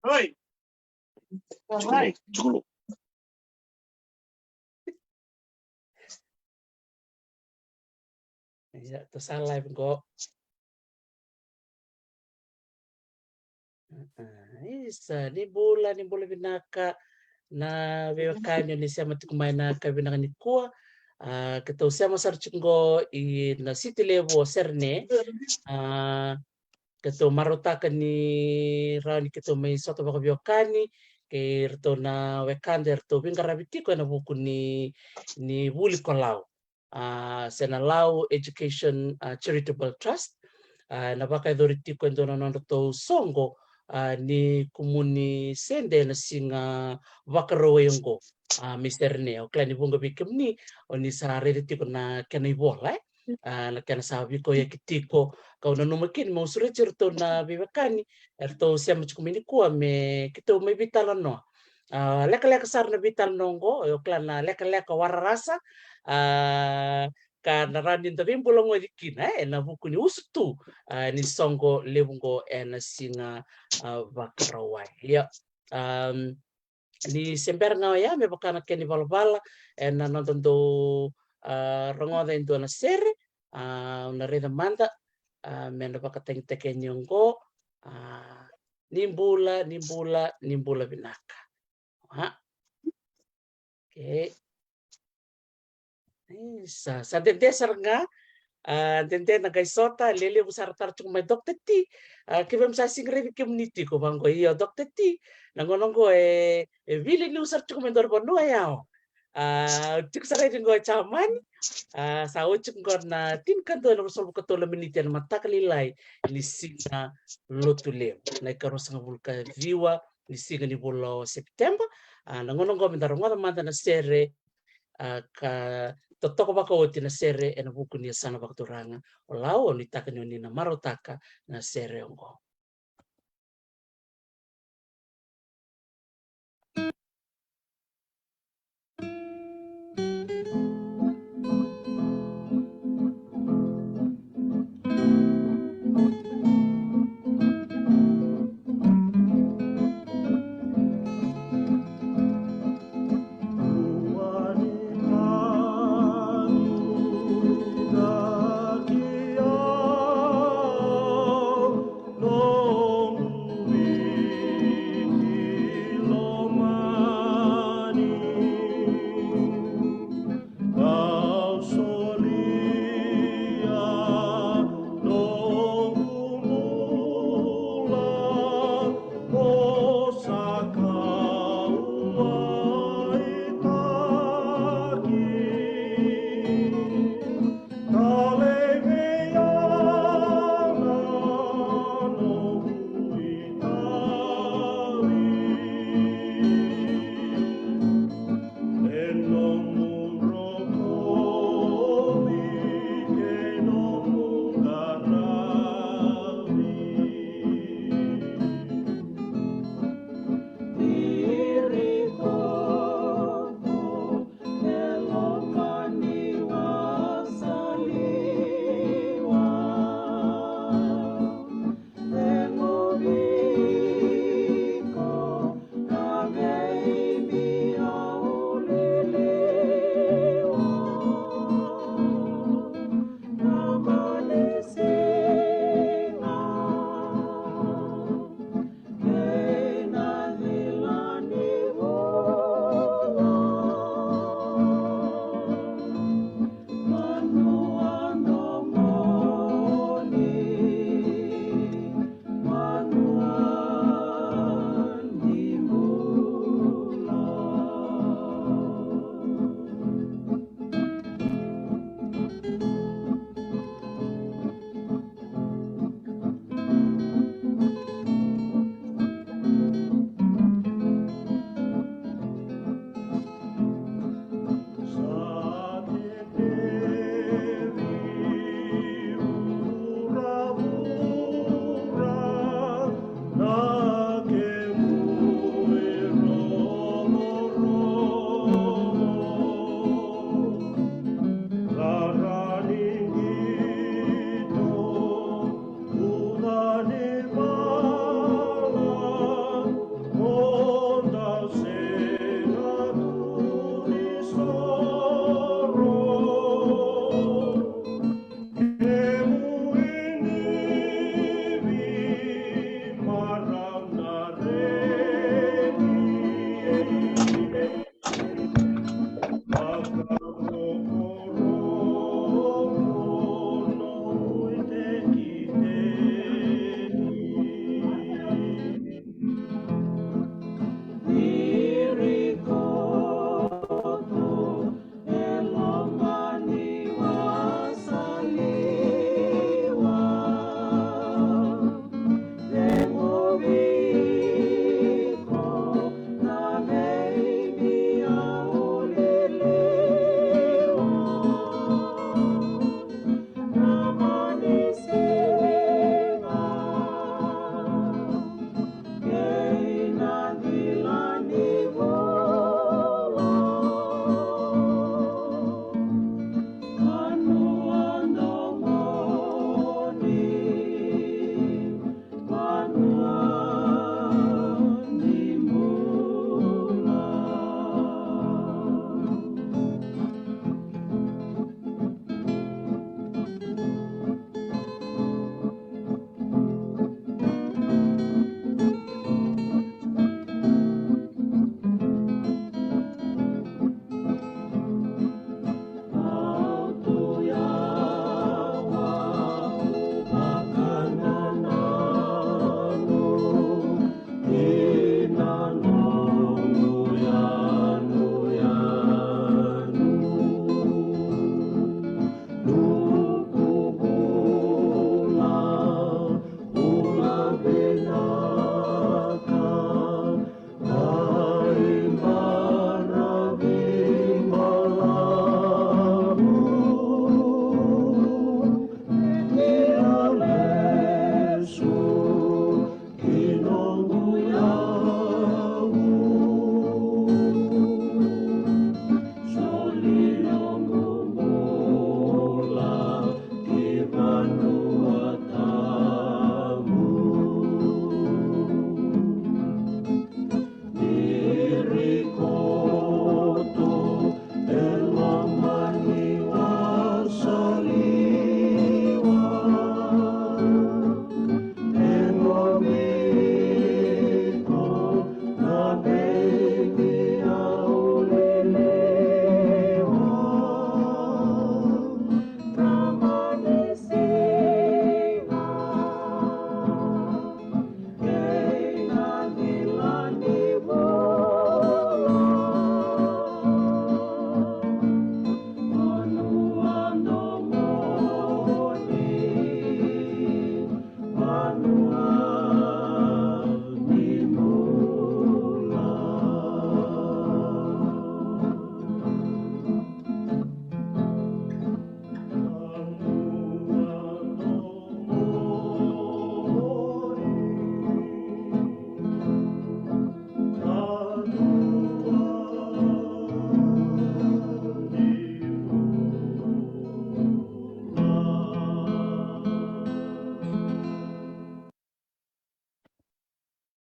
Oi. Cukup. Ya, to sa live ko. Isa ni bola binaka na viwakani ni sema tukumaina kabina ni kuwa kita usema sarchingo i na city level serne kita marutaka ni rani kita mai soto baka viwakani ke rto na wekande rto bingarabitiko na buku ni buli kolau sena lau education charitable trust na baka idhoritiko ndo na ndo songo ni kumuni sende na singa wakarowe yongo Mr. Ne o klani bunga bikem ni o ni sa tiko na kena ibola na kena sa biko ya kitiko kau na numakin mo sure certo na bibakani erto siam chukumini kuwa me kito me bitala no leka sar na bital nongo o klana leka wararasa ka naranin da bimbulo ngo dikina na buku ni ustu ni songo lebungo na singa bakarawai ya ni semper nga ya me bakana keni balbala na nonton do rongoda into na sere na reda manda me na bakateng tekenyongo nimbula binaka okay sa desar nga dende na gaisota lele usar tar chung mai dokter ti kibem sa singre ke muniti ko banggo iyo dokter ti nangonongo vile ni usar chung mai dor bonu ayao tik sare dingo chaman sa uchuk na tin kan to no sol ko to le miniti na matakalilai ni singa lotule na karos nga bulka viwa ni singa ni bolo September nangonongo mindaro ngada manda na sere ka totoko baka o tina sere na buku ni sana bakturanga o lau ni taka ni na marotaka na sere ongo. No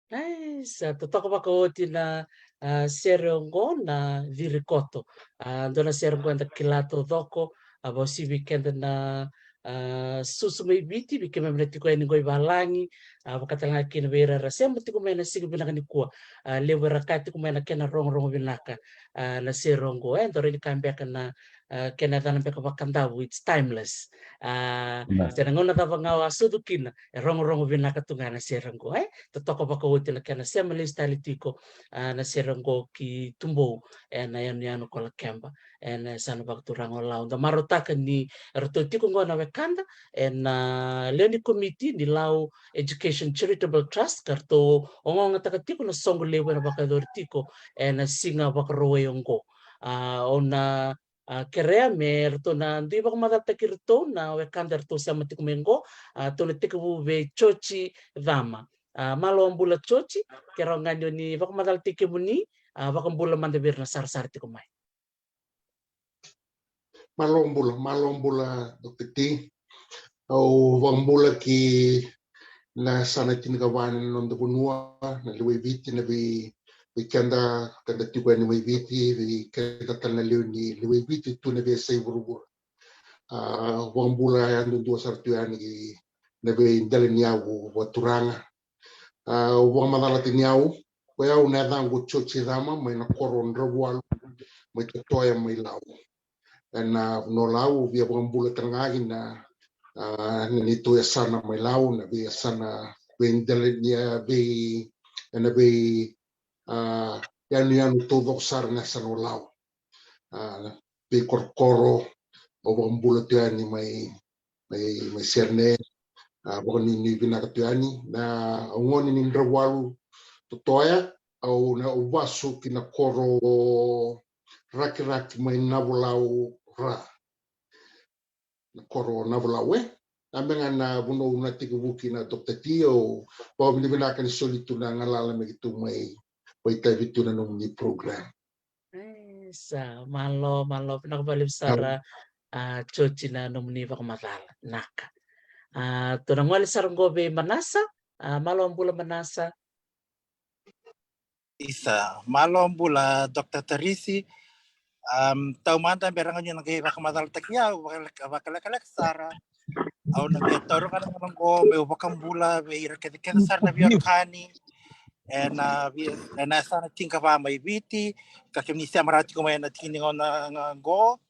Sa totoko pakauti na serongo na virikoto. Dona serongo anda kilato doko abo si weekend na susu mai biti bike mai mena tiko ini goi balangi bakatanga kina beira rasa mati ko mena sigi binaka ni kuwa lewe rakati ko mena kena rongo binaka na serongo ndore ni kambeka na kena dana beka bakandawu it's timeless. Serangona tava ngawa sudu kina rongo binaka tungana serongo totoko pakauti na kena sema listali tiko na serongo ki tumbo na yanu kola kemba sana bakturango lau da marotaka ni rototiko ngona wekanda na leoni committee ni lau education charitable trust karto ongonga takatiko na songo lewe na bakador tiko na singa bakarowe ongo ona kerea me rto na ndi bak madal takirto na wekanda rto sama tiko mengo to tiko be chochi dama malo ambula chochi kera nganyo ni bak madal tike muni bak ambula mande bir na sar tiko mai Malombula dokter au wambula ki na sana tingawan non do bunua na lewe viti na vi kanda tiba ni lewe viti vi kanda tala lewe viti tu na vi sai burubur wambula ando dua sartuani ki na vi ndale niau waturanga wamadala tiniau kwa au na dangu chochi dama mai na koron rabual mai toya mai lau na no lau via wambula tangagi na nito ya sana mai lau na be sana vendele ya be na be yan todo sar na sana lau be korkoro o wambula tiani mai serne boni ni bina tiani na ngoni ni ndrawalu totoya au na ubasu kina koro raki mai nabulau ra koro navulawe amenga na buno na tiku buki na Dr. Tio pa bina kan solitu na ngalala me gitu mai pai vitu na nung ni program sa malo pinakabalib sara chochi na numni bak matala naka tunangwali saranggobe manasa malo ambula manasa isa malo ambula Dr. Teresi tau manta berang nyo nagay bakamadal takya bakalak sara au nagtoro kan ngo me bakambula be irakete sar na biakani na sana tingka pa may biti kakimni siya marati ko may natingin na ngo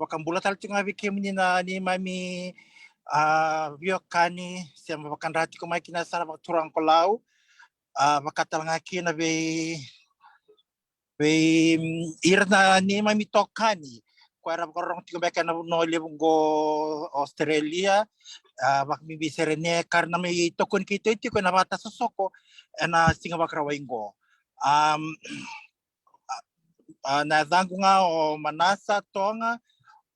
bakambula tal tinga bikim ni na ni mami biakani siya mabakan rati ko may kinasara bakturang ko lau bakatal ngaki na be irna ni mami tokani kuara korong tiga beka na no go Australia bak mi biserene karena may tokon kito iti ko na bata sosoko na singa bakrawaingo na dangu nga o manasa tonga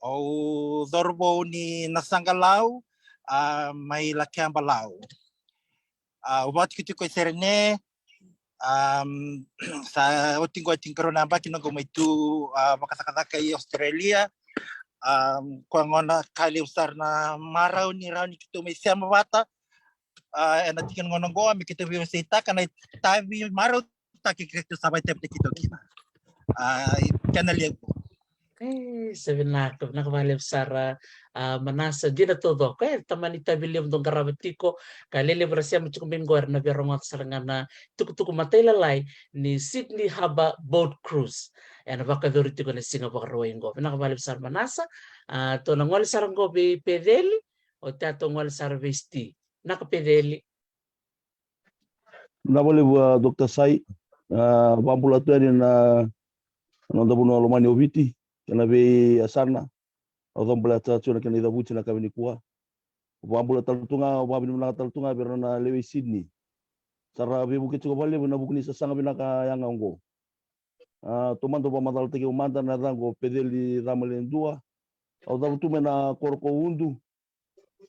o dorbo ni nasangalau may lakiambalau ubat kito ko serene sa uting karon namba kinago may tu makasakata kay Australia kung ngona kali usar na maraw ni kito may siya mabata na tikan ngono go mi kito bi sita kana tabi maraw takikito sabay tepte kito kina kanalian ko sabi nakabalib sara manasa di na todo tamanita biliam dong karabatiko kalele berasya mencukup mingguar na biarongot sarangana tuku matay lalay ni Sydney Harbour Boat Cruise na baka doriti ko na Singapore roingo nakabalib sara manasa to nangwal saranggo bi pedeli o tato ngwal sara vesti nakapedeli Nabalib Dr. Sai pampulatuan na nonda buno alomani oviti kana be asarna o dombla tatu na kana idabuti na kabini kuwa pampula taltunga babini na taltunga berna lewe Sydney sarra be buki tuko bale na bukuni sasanga binaka yanga ngo tomando pa madal teke umanda na rango pedeli ramalendua o dabutu mena korko undu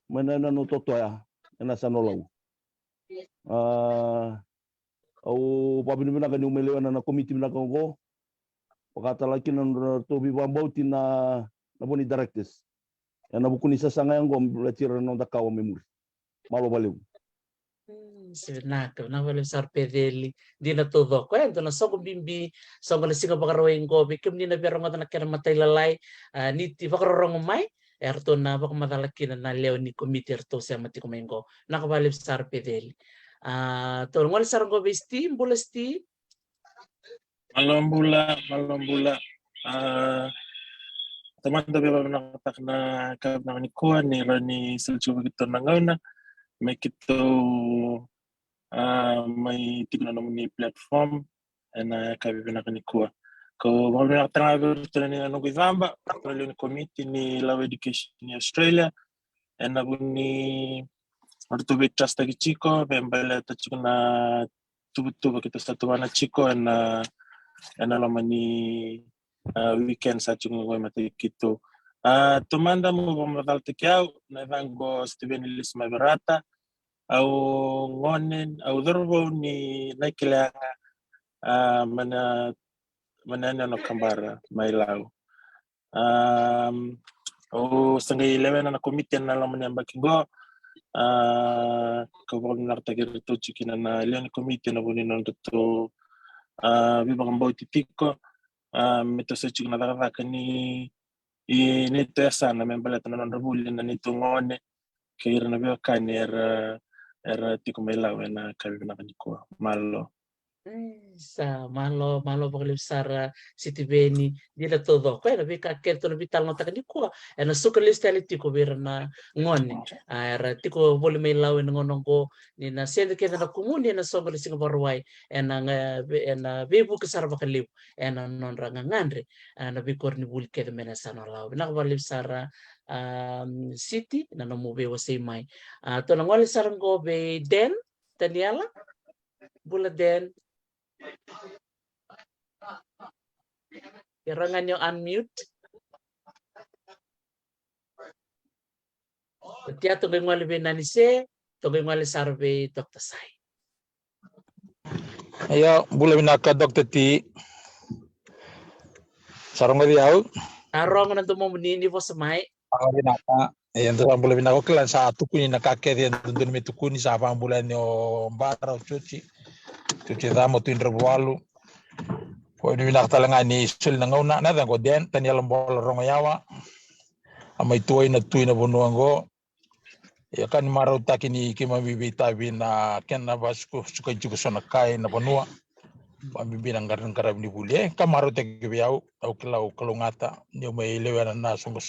mena no totoya na sanolau au babini binaka ni umelewa na komiti binaka ngo wakata laki na tobi bambauti na boni directors na bukuni sasanga yango mlatira no dakawa memuri malo baleu Sebenarnya, na wale sar pedeli dina todo ko ento na sogo bimbi sogo na singa bakaroing ko bikim dina biarong na kera matay lalay niti bakarorong mai erto na baka madalakin na leo ni komite erto sa mati kumengo nakabali sar pedeli to ngol sar go besti bulesti Malam bula teman tapi baru nakata na kab na ni kuha ni rani selju begitu nangauna may kito may tignan naman ni platform na kabi ni kuha ko baru nakata na ni ano gizamba ni committee ni Law Education ni Australia na ni orto betas tagi chiko bembele ta chiko na tubutuba kita satu wana chiko na laman ni weekend sa chungo ko mati kito tumanda mo bumadal tikiaw na rango Steven Ellis Maverata au ngonen au dorbo ni naikilanga mana no kambara mailau o sanga 11 na komite na laman yang bakigo ko na tagir to chikina na leon komite na bunin no to bibang boy titiko mito sa chik na nakaka ni nito yasa na membalat na nonrabuli na nito ngone kaya na biyo ka ni era tiko may lawe na kabi na kaniko malo sa malo bakal sar Siti Beni dia todo ko na bika kerto na vital nota ni ko na suka lista tiko berna ngone era tiko bole may lawe ngonong ko ni na sende ke na kumuni na sogo ni singa barwai na bebu ke sar bakal liu na non ranga ngandre na bikor ni bul ke mena sana lawe na balim sar Siti na no mobe wasay mai to na ngole sar go be den taniala bula den Irangan yung unmute. Tia tugay ngwali binanise, tugay ngwali sarve Dr. Sai. Ayo, bula binaka Dr. T. Sarang madiaw. Arong na tumumuni po sa may. Sarang binaka. Ayan, sarang bula binaka. Kailan sa tukuni nakakaya yan. Doon may tukuni sa apang bula niyo Mbara o Chuchi. Chuchi damo tuin rabualo. Pwede binakatalanga ni Sul na ngauna na ko den tanialang bola rongayawa. Amay tuway na bunuang ko. Ya kan maraw taki ni kimabibita na ken na basku suka juga sonakai na banua. Pambibinang karang ni buli kamaro taki biyaw au kilau kalungata ni may lewan na sungo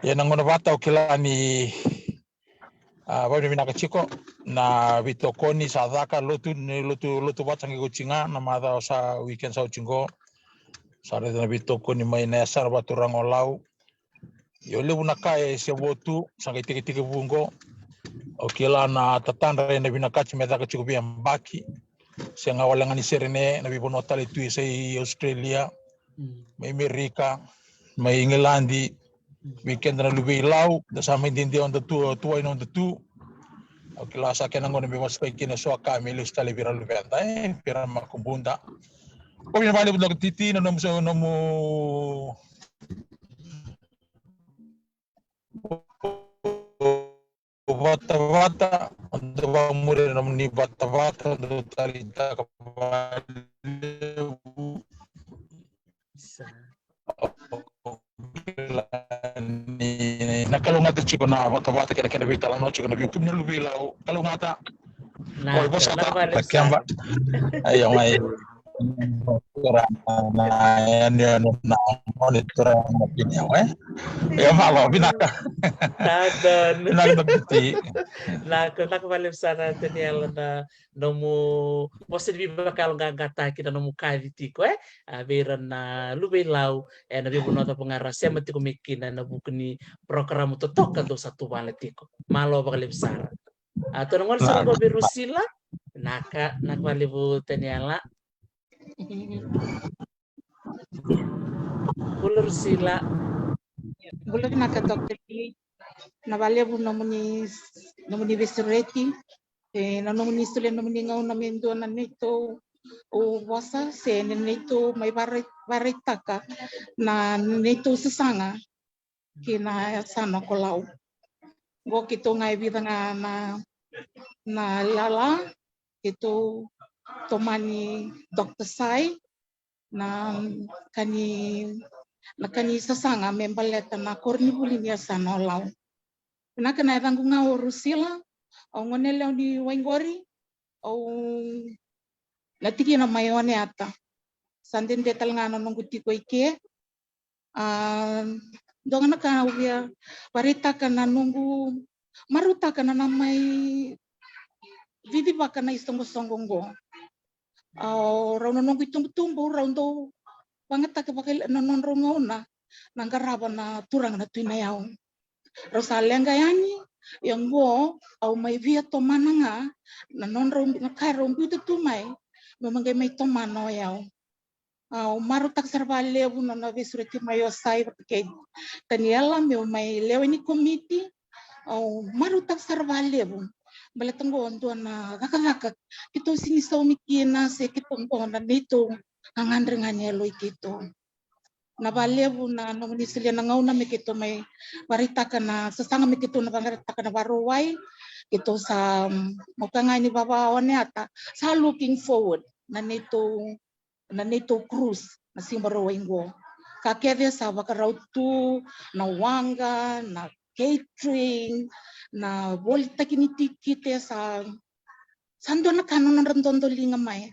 Ya nang bata au kila ni Babi minaka chiko na vitokoni sa daka lotu batang iko chinga na mada sa weekend sa chingo sa na vitokoni mai na sa baturang olau yo le una kai se botu sa tiki bungo o kila na tatandra na binaka chimeda ka chiko biam baki se ngawala ngani serene na bibono tali tu sa Australia mai Amerika mai England weekend na lubi lau da sama hindi on the two on the two okila sa kenang ngono biwas kay kina so kami lista le viral venta pira makubunda ko binabali budlag titi no mo bata ando ba mure no ni bata do talita ka nakalungata chiko na bata kena bita la noche na biukum na lubila kalungata Na kamba ayo mai na monitor na pinya ya malo binaka Tadon. nagdagti Na nakabali sana taniala na nomu mose di bakal gagata kita nomu kadi tiko beran na lubilau na bibu nota pengaras ya mati kumikin na bukni program totok kan satu baletiko malo bakal besar atau nongol sana go berusila nakabali bu taniala Bulur sila Bulur Dr. T na valia bu nomuni vestureti na nomuni sule nomuni ngau na mendo na neto o wasa se neto mai baretaka na neto sesanga kina sana kolau go kito ngai bidanga na na lala itu tomani Dr. Sai na kani sasanga membaleta na korni bulinia sana lau. Na kana rangunga o Rusila o ngonele ni Waingori o natiki na mayone ata. Sanden de talngana nonguti ko ike. Dongana ka uya parita kana nungu maruta kana namai vivi bakana isongo-songongo. Rauno nongu itumbu-tumbu raundo bangeta ke bakal nonon rongona nanggaraba na turang na tuina yao. Rosalenga yani yang go au mai via to mananga na non rombi na kai rombi tu mai memangai mai to mano yao. Au maru tak servale bu na visureti mayo sai ke taniela meu mai lewini komiti au maru tak servale bu balatanggo ndo na kakak kito sini sa umikina se kito ndo na nito angandringanya loy kito. Na balebu na nomoni silia na ngauna me kito may barita na sasanga me kito na barita na baruway kito sa mukangay ni baba one ata sa looking forward na nito cruise na simbaruway ngo kakede sa bakarautu na wanga na catering na bolita kinitikite sa sando na kanon ng randondo linga may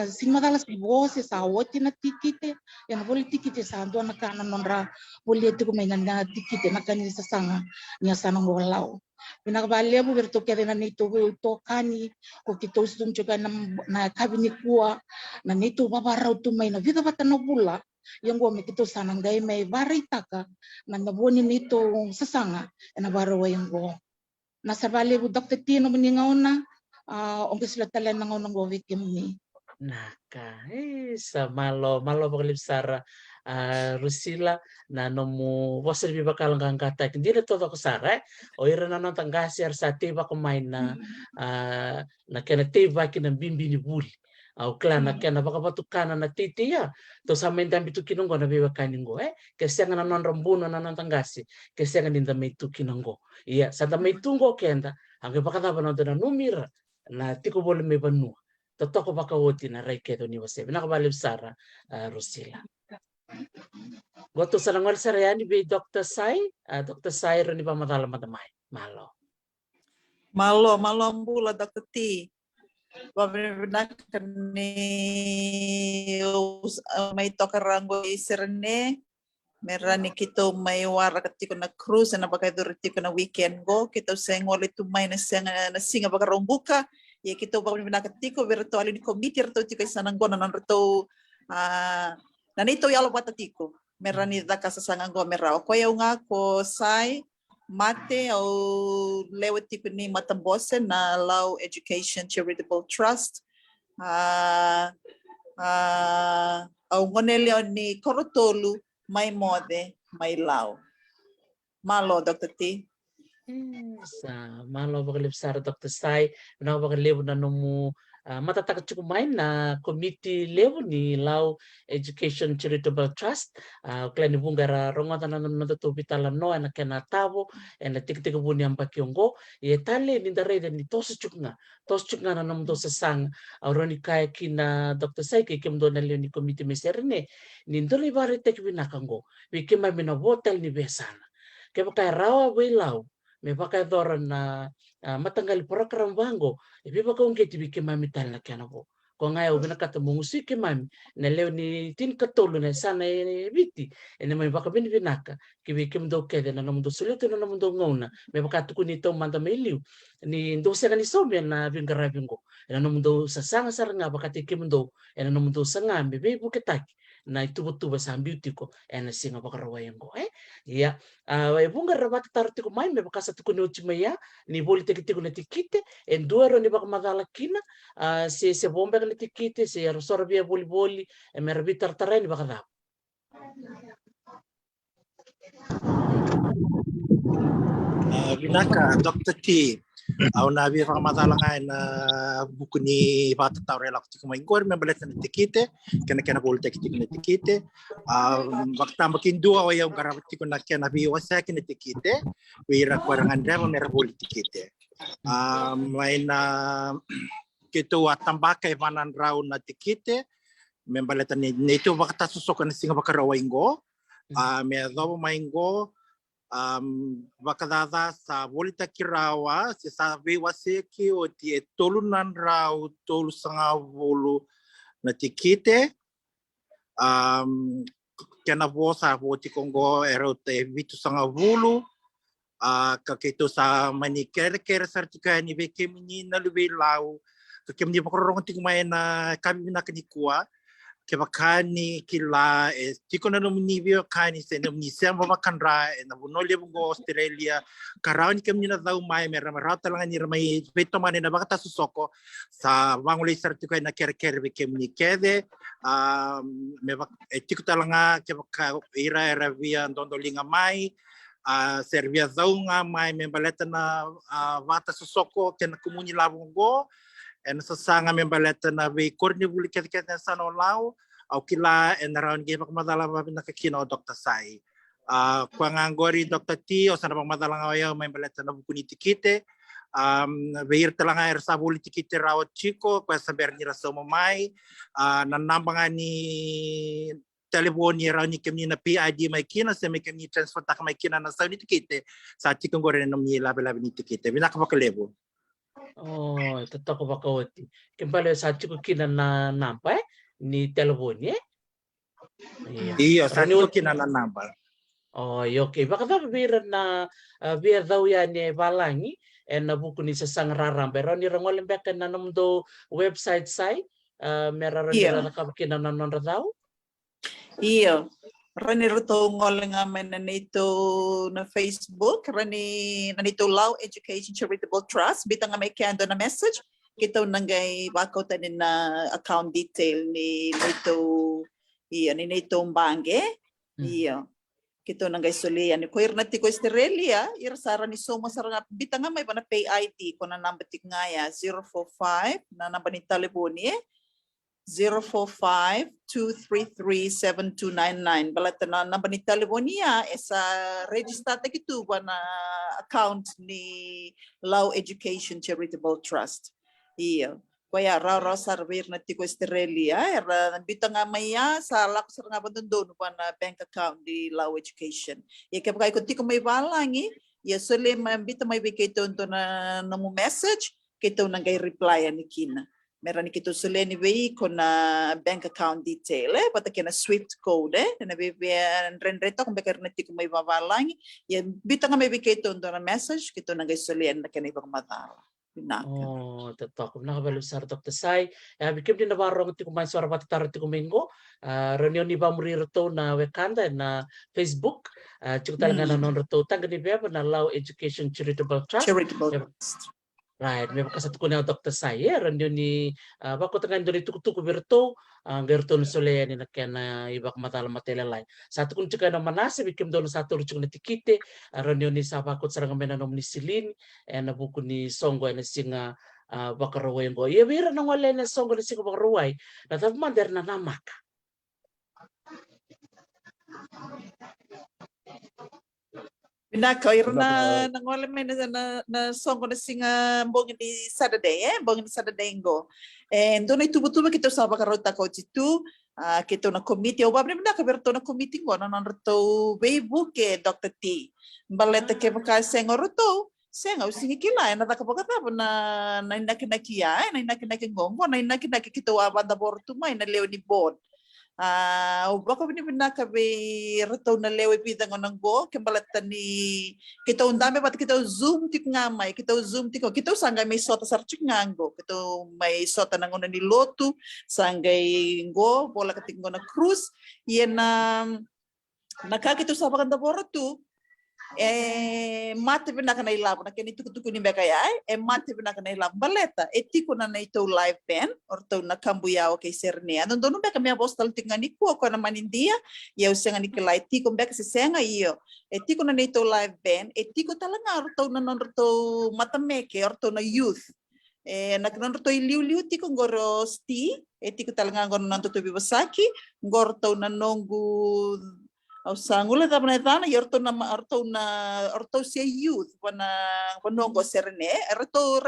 sing madalas bose sa woti na tikite yan boli tikite sa ando na kana nonra boli ito kumay na tikite na kanil sa sanga niya sanang walaw pinakabali mo berto kaya na nito to kani ko kito sum juga na kabini kuwa na nito babaraw tumay na vida bata na bula yang gua kito sanang gay may barita ka na naboni nito sa sanga na baraw yang gua nasa bali bu Dr. Tino maningaw na ongkis sila talan ng unang govikim ni. Naka, sa malo pakalip sara Rusila na nomu wasal bi bakal ngangkata hindi na todo ko sara o ira na nang tanggasi ar sa tiba kumain na kena tiba kinang bimbi ni buli au klana kena bakapatukan na titiya to sa main dambi tu kinongo na biwa kaningo kasi nga nanon rambuno na nang tanggasi kasi nga dinda may tu kinongo iya sa may tungo kenda ang bakata na na numira na tiko bole may banua totoko baka woti na rai keto ni wase binakabalib sara Rusila goto sa langwal sarayani bi Dr. Sai ro ni pamatala matamay malo ambula Dr. T wabinakan ni may tokarango isirne merani kito may wara katiko na cruise na bagay duriti ko na weekend go kito sengol itu may na singa bagarong buka ya kito ba binakatiko virtual ni committee rto tiko sananggo na rto nanito yalo patatiko merani daka sa sananggo merao ko yaw nga ko sai mate o lewat tiko ni matambose na Lao Education Charitable Trust au ngonelio ni korotolu may mode may Lao malo Dr. T. Sa malo bakalip sara Dr. Sai na bakalip na nomu matatakat cukup main na committee level ni Lao Education Charitable Trust klan ni bunggara rongatan na natutupi tala no na kena tabo na tik buni ang pakiongo ye tale ni dare ni tos cuk nga na nam dos sang roni kaya kina Dr. Sai kim do na ni committee meserne ni ndole bare tek binakango wikima mina hotel ni besana kaya kaya rawa we Lao me pakai doran na matanggal program bango ibi baka unge tibi kemami tal na kanabo ko nga yo binakata mo musik kemami na leo ni tin katolo na sana biti ene may baka binaka kibi kimdo kede na namundo suluto na namundo ngona me baka tukuni to manda meliu ni ndo sa ni sobe na bingara bingo ena namundo sa sanga saranga baka tikimdo ena namundo sanga me be buketaki na itubo-tubo sa beauty ko ena singa baka rawayan ko ya bunga rabat tarti ko mai me baka sa tukuni uchimaya ni boli tiki na tikite en duero ni baka madala kina se bombe na tikite se rosorbia boli e merbi tartare ni baka da binaka Dr. T au nabi fa madala na buku ni bata taure la ko mai gor me balet na tikite kena bol tikite na tikite waktu makin dua wa yang garabti ko na kena bi wasa kena tikite wira kwarangan dama mera bol tikite May na kito tambah kay manan raw na tikite membaleta ni nito bakata susokan singa bakarawaingo me do maingo bakadada sa bolita kirawa si sabi waseki o ti tolunan raw tolu sanga volu na tikite kena vosa voti kongo erote vitu sanga volu kakito sa mani kere sartika ni beke menina lubi lau kakem ni bakorong tingmay na kami na kanikua kebakani kila tiko na nominibio kani se nominisia mabakanra na bunolya bungo Australia karawan kami na daw may meramara talangan ni ramay beto man na bakata susoko sa bangulay sartika na kere beke ni kede tiko talanga kebaka ira via dondolinga mai servia daw nga may membaleta na vata susoko kena kumuni labong go en sasanga membaleta na ve korni buli ket na sano lao au kila en raun ge mak madala ba nakakino Dr. Sai kwa ngangori Dr. T o sana bang madala ngaya membaleta na buku ni tikite veir talanga er sabuli tikite raw chico kwa saber ni raso mamai nanambanga ni telefoni raw ni kemi na PID may kina sa may kemi transfer tak may kina na sa ni tikite sa chikong gore nom ni labi ni tikite binakabakalebo. Oh, tetap bakawati. Kembali saat cukup kina na nampai ni telefoni. Iya, saat cukup kina na nampai. Oh, oke. Bakal biar na biar tahu ya ni balangi. Na buku ni sesang raram. Pero ni rangol lembek na nam do website sai. Merah ni rana kina na non tahu. Iya. Rani ruto ngol nga men nanito na Facebook, rani nanito Lao Education Charitable Trust, bitang nga may kando na message, kita nanggay bako tanin na account detail ni nito iya ni nito bange, iya. Kita nanggay sulian ni kuir nati ko Australia, irasara ni soma sarang bitang nga may pa na pay ID ko na number tik nga ya 045 na number ni telefoni 045-233-7299. Balata na number ni telefonia sa register ta gitu ba na account ni Lao Education Charitable Trust. Iya. Kaya raw sarver na tiko Australia era bita nga maya sa lak sar nga bandon ba na bank account ni Lao Education. Ya kaya ko tiko may balangi ya sole mambita may bigay to na mo message kito nang kay reply ni kina. Meron kita sulen ni ko na bank account detail pata kena Swift code na bibian renreto kung bakit na tiko may babalang yan bitang may bigay to na message kito na guys sulen na kena ibang matara. Oh, tetap aku nak balik sar Dr. Sai. Bikin din nabarong tiko may suara patitaro tiko minggo. Reunion ni bamuri reto na wekanda na Facebook. Cukup talaga na non reto tangga ni beba na Lao Education Charitable Trust. Right, may kasat ko na Dr. Sai, reunion ni bako tangan dori tuku berto, gerto nusolea ni nakena ibak matala matelelai. Satu kun cika na manase bikim dono satu rucuk na tikite, reunion ni sa bakot sarang mena nom ni silin, na buku ni songgo na singa bakaraway ngo. Iya bira nang wala na songgo na singa bakaraway, na tapman der na namak. Binako irna nangwala may na song ko na singa bong ni Saturday bong ni Saturday ngo doon ay tubo-tubo kita sa bakarota ko dito kita na committee o babri binaka berto na committee ngo na nanreto Facebook Dr. T baleta ke baka sengo roto sengo singi kila na takapagata na inakinaki ngongo na inakinaki kita wa banda borto may na leo ni board baka binaka be reto na lewe pidang ng go kembalatan ni kita undame pat kita zoom tik ngamay kita zoom tik kita sanggay may sota sarchik ngango kita may sota nang ni lotu sanggay go bola kating go na cruise yan nakakito sa baganda borto mate binaka na ilabo na kini tuku ni bekaya mate binaka na ilabo baleta etiko na ito live pen or to na kambuyaw kay Sernia doon beka mi apostol tingani ko na manindia yaw senga ni kelay tiko beka si senga iyo etiko na ito live pen etiko talaga or to na to matameke or to na youth naknan to iliw tiko ngoro sti etiko talaga ngoro nanto to bibasaki ngoro to na nongu Au sangula ta panetana yorto orto se youth panongo serene erto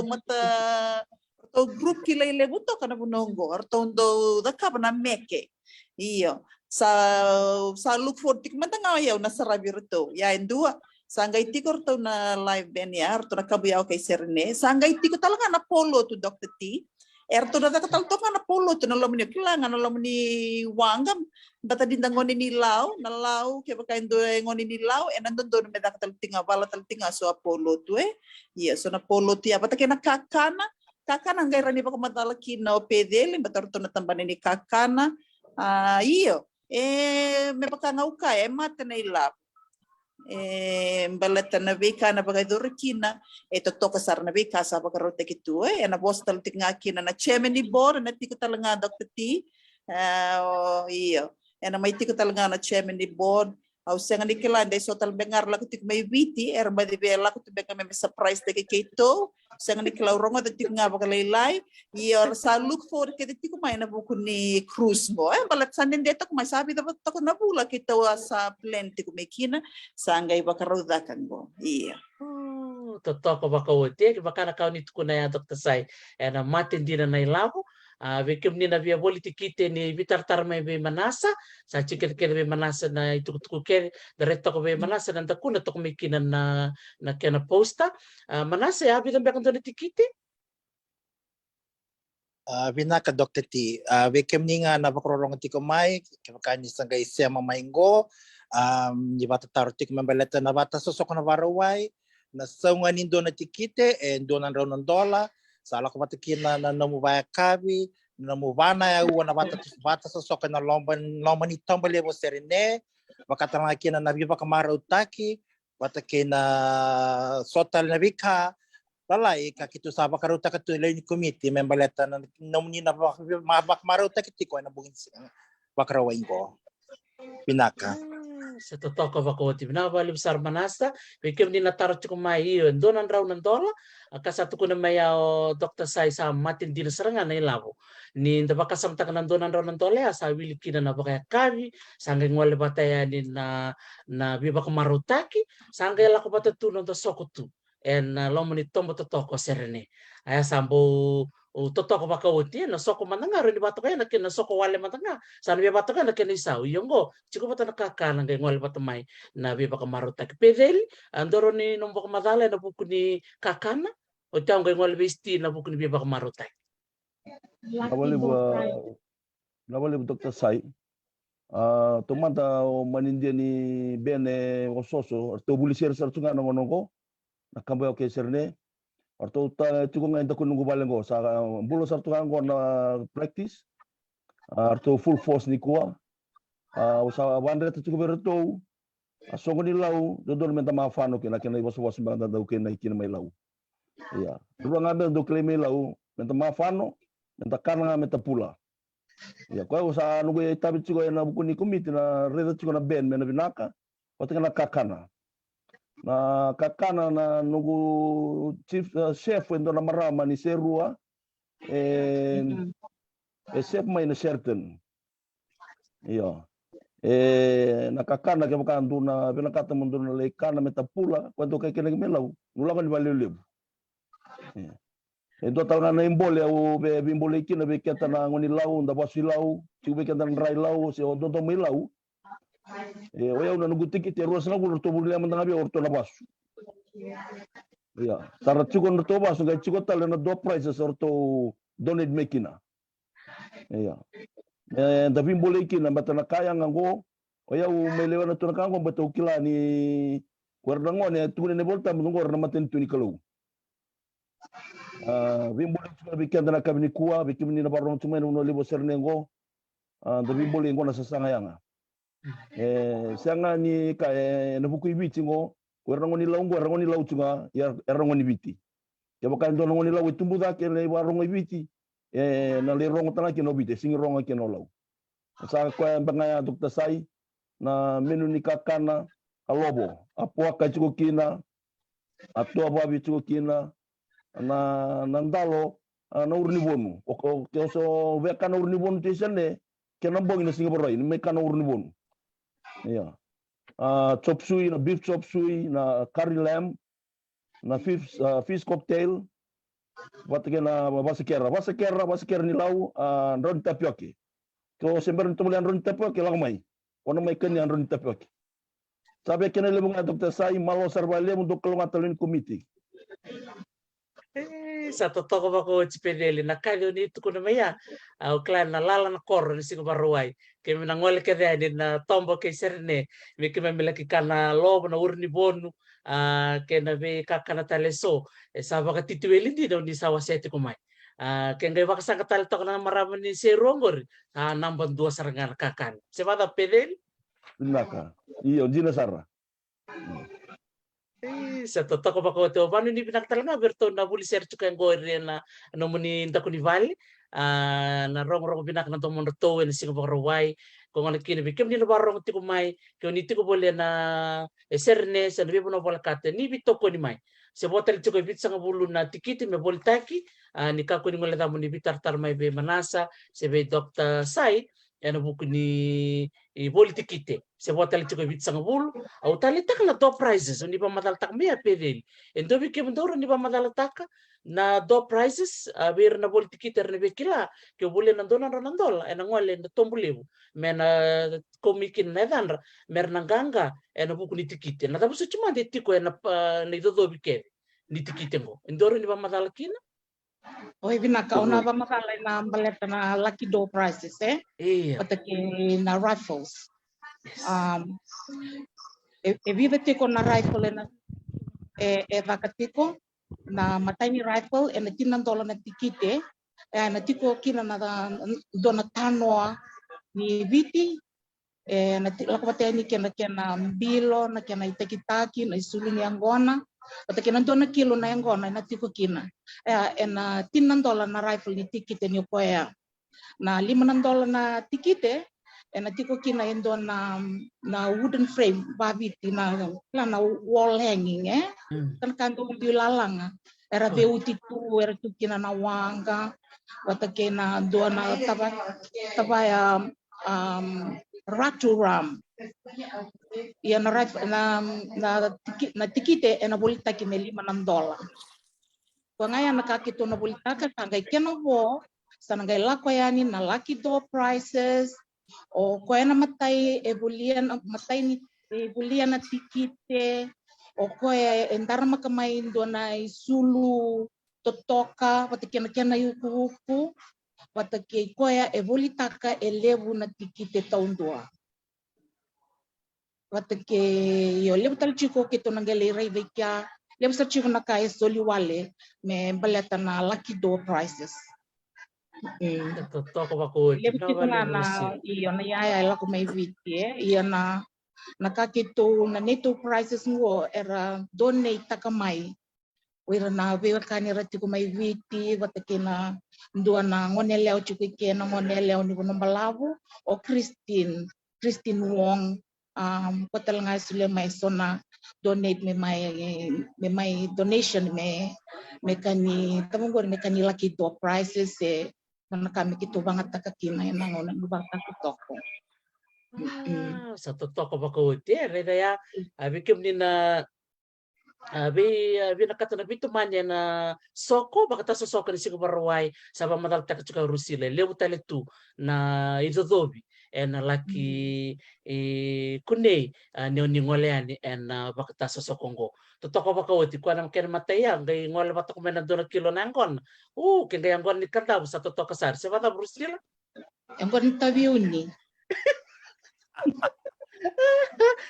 mata orto group kilele buto kana panongo orto ndo daka pana meke iyo sa look for tik mantanga ya na sarabi orto ya endua sangai tikor to na live band ya orto na kabuya kay serene sangai tiko talaga na polo to Dr. T erto na katal to na polo to na lomni kilangan na lomni wangam bata dindang ngoni ni lau na lau ke baka indo ngoni ni lau enando do me dak tal tinga bala tal tinga so polo to iya so na polo ti bata ke na kakana ngai rani baka madala kina o pedele bata orto na tambane ni kakana iyo me baka ngauka mate na ila balata na beka na bagay dorkina ito to kasar na beka sa pagkarote kitu na boss tal tinga kina na chairman ni board na tiko talaga Dr. T iyo na may tiko talaga na chairman ni board au senga ni kila ndai so tal bengar la kutik may witi ba de bela kutik beka may surprise de kito senga ni kila rongo de tik nga bagalaylay iyo sa look for ke tiko may na buku ni cruise mo balat sanin dito ko may sabi dapat ako na bula kito sa plan tiko may kina sangay bakarodakan mo iya Totoko baka wote baka na kau ni tukuna ya Dr. Sai na matin dina na ilago vekem ni na via boliti kite ni vitar mai be manasa sa chiker kere be manasa na itu ke diretto ko be manasa na takuna to kumikina na kena posta manasa ya bidan bekan to tikite Vinaka Dr. T vekem ni nga na bakrorong ti ko mai kani sangay siya mamaingo ni bata tarotik membaleta na bata sosok na varawai na saungan indo na tikite endo nan raw ng dola sala ko matikina na namubaya kabi namubana ya wana bata sosok na lomban ni tombale mo serene makatanga kina na biba kamara utaki bata kina sotal na bika lalai kakitu saba karuta katu lain komite membaleta na namuni na mabak maruta kitiko na bungin bakarawain ko pinaka sa totoko bako ti na bali besar manasa vekem ni na taro chuko mai donan raw ng dola kasatu ko na may Dr. Sai sa matin din serangan na ilabo ni ndabaka samtak ng donan raw ng dola sa wili kina na baka kabi sangay ngwale bataya ni na biba ko marutaki sangay la ko batatunon to sokotu en lomoni tombo totoko serene aya sambo totoko baka uti na soko mananga ro di bato kaya na soko wale matanga sana biya bato kaya na isau yongo chiko bata nakakana ngay ngwale bato mai na biya baka marutaki pedeli andoro ni nombo madala na buku ni kakana o tawang ngay ngwale besti na buku ni biya baka marutaki Nawali Dr. Sai tomanta manindia ni bene ososo to bulisir sartunga nongo nakambo ke serne orto ta tuko ngai ta kunungu balengo sa bulo sartunga ngo na practice orto full force ni kuwa usa bandre ta tuko berto asongo ni lau dodol menta mafano ke nakena ibaso was banda da ke na ikina mai lau ya dua ngabe do kleme lau menta mafano menta kana menta pula ya kwa usa nugo tabi tuko na bukuni komite na reda tuko na ben mena binaka watika na kakana na kakana na nugu chief chef endo na marama ni serua chef mai na certain iyo na kakana ke baka anduna bena kata munduna le kana metapula quando kai kene melau nulaga ni valeu endo tala na imbole au be bimbole kina be kata na ngoni lau nda basi lau chiu be kata rai lau se ondo to melau oya una nugu tikite ruas na gulu to bulia mandanga be orto na basu ya tara chiko no to basu ga chiko tala na do prices orto donate mekina ya da bimbole kina batana kaya ngango oya u melewa na to na kango bato kila ni guarda ngone tu ne volta mungo na maten tu ni kalau bimbole chiko be kenda na kabini kuwa be kimni na barong tumen no libo sernengo da bimbole ngona sasanga yanga sanga ni ka na buku ibiti ngo werang ni lau werang ni lau tunga ya erang ni biti ya bakan don ngoni lau tumbu da ke le warong ibiti na le rong tana ke no biti sing rong ke no lau sa ko bangaya Dr. Sai na menu ni kakana alobo apo ka chuko kina ato babi chuko kina na nandalo na urni bonu o ke so veka na urni bonu tisane ke nambong ni Singapore ni me kana urni bonu Iya. Chop suey na beef chop suey na curry lamb na fish cocktail. Watake na vasekera ni lau ron tapioke. Ko sember tumulian ron tapioke lang mai. Ono mai kenya ron tapioke. Sabi kena le mga Dr. Sai malo sarvalia untuk kelungatalin komite. Sa totoo ba ko chipedeli na kalyo ni ito ko na maya au klan na lala na kor ni sigo baruai ke mina ngole ke dani na tombo ke serne me ke me milaki kana lobo na urni bonu ke na be kakana taleso sa ba ka titueli di do ni sawa sete ko mai ke ngai ba kasanga tal tok na marama ni serongor namban dua sarangan kakan sebada pedeli Naka. Iyo jina sara. Sa totoo ba ko to banu ni pinaktalanga berto na buli ser chuka ngo na no muni nda ko ni vale na rong binak na to mon to en sigo barwai ko ngani kini bikem ni barong ti ko mai ko ni ti ko bole na serne sa ni bono bola kate ni bitoko ni mai se botel chuka bit sanga bulu na tikiti me boltaki ni ka ko ni ngole da muni bitar tar mai be manasa se be Dr. Sai ena buku ni boli tikite se botel chuka bit sanga bulu au tali tak na top prizes ni pa madal tak mea pedeli endo bikem ndoro ni pa madal taka na do prizes bir na bol tikiter ne bekila ke bole na dona ronandola ena ngole na tombulebu mena komikin na dandra merna ganga ena buku ni tikite na tabu cuma de tiko ena ni do bike ni tikite ngo endoro ni pa madal kina Oi bina ka ona ba makala na baleta na lucky door prizes iya patake na rifles e vive tiko na rifle na vakatiko na matani rifle e na tinan dola na tikite na tiko kina na dona tanoa ni viti na lakapateni kena mbilo na kena itakitaki na isuli ni angona patake na dona kilo na angona na tiko kina na tinan dola na rifle ni tikite ni koya na $5 na tikite na tiko kina endo na wooden frame babiti na wall hanging kan kanto bilalanga era veuti tu era tu kina na wanga watake na dona tabaya raturam ia na tikite na bolita kine $5 kwa ngaya na kakito na bolita ka tangai kena wo sanangai lako yani na lucky door prices o koe na matai matai ni bulian na tikite o koe endara makamai dona sulu totoka watake na kena yuku watake koe bolitaka lebu na tikite taundua watake yo lebu tal chiko kito nangele rai vekia lebu sar chiko na kai soli wale me baleta na lucky door prices toko ba ko lebu chiko na iyo na yaya la ko mai viti iyo na nakakito na neto prices ngo era donate takamai wira na vewa kani rati ko mai viti watake na ndua na ngone leo chiko ke na ngone leo ni kono malavu o Christine Wong hotel ngai sule mai sona donate me mai donation me kani tamongor me kani lucky door prices karena kami gitu banget takakina yang nangonan lubang takut toko. Satu toko bako dia reda ya bikim ni na abi nakata na bitu manya na soko baka taso soko ni sigo barwai saba madal taka chuka rusile lebu tale tu na izodobi en laki kune ni ngoleani en baka taso sokongo totoko baka woti kwa nam ken mataya ngai ngole bato kumena dona kilo nangkon ken ngai angkon ni kata sa totoko sar sebata rusile angkon tabiuni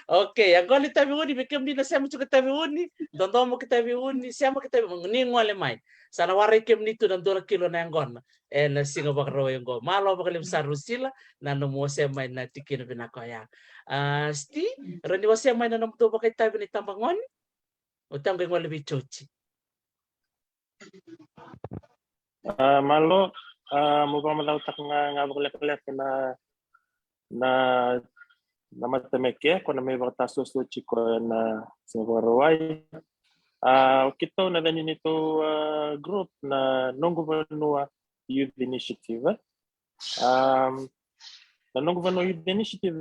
Oke, angkon ni tabiuni bikim ni na sema chuka tabiuni dondomo kita tabiuni sema kita ni ngole mai sana wari kem ni tu dan dona kilo nangkon en singa baka royo ngo malo baka lim sar rusila na no mo sema na tikina binakoya sti rani wasema na no to baka tabi ni tambangon utang ngai ngole bichochi malo mo ba malaw tak nga baglek na matemeke ko na may bataso so chiko na singarawai kita na dan nito group na non-governmental youth initiative na non-governmental youth initiative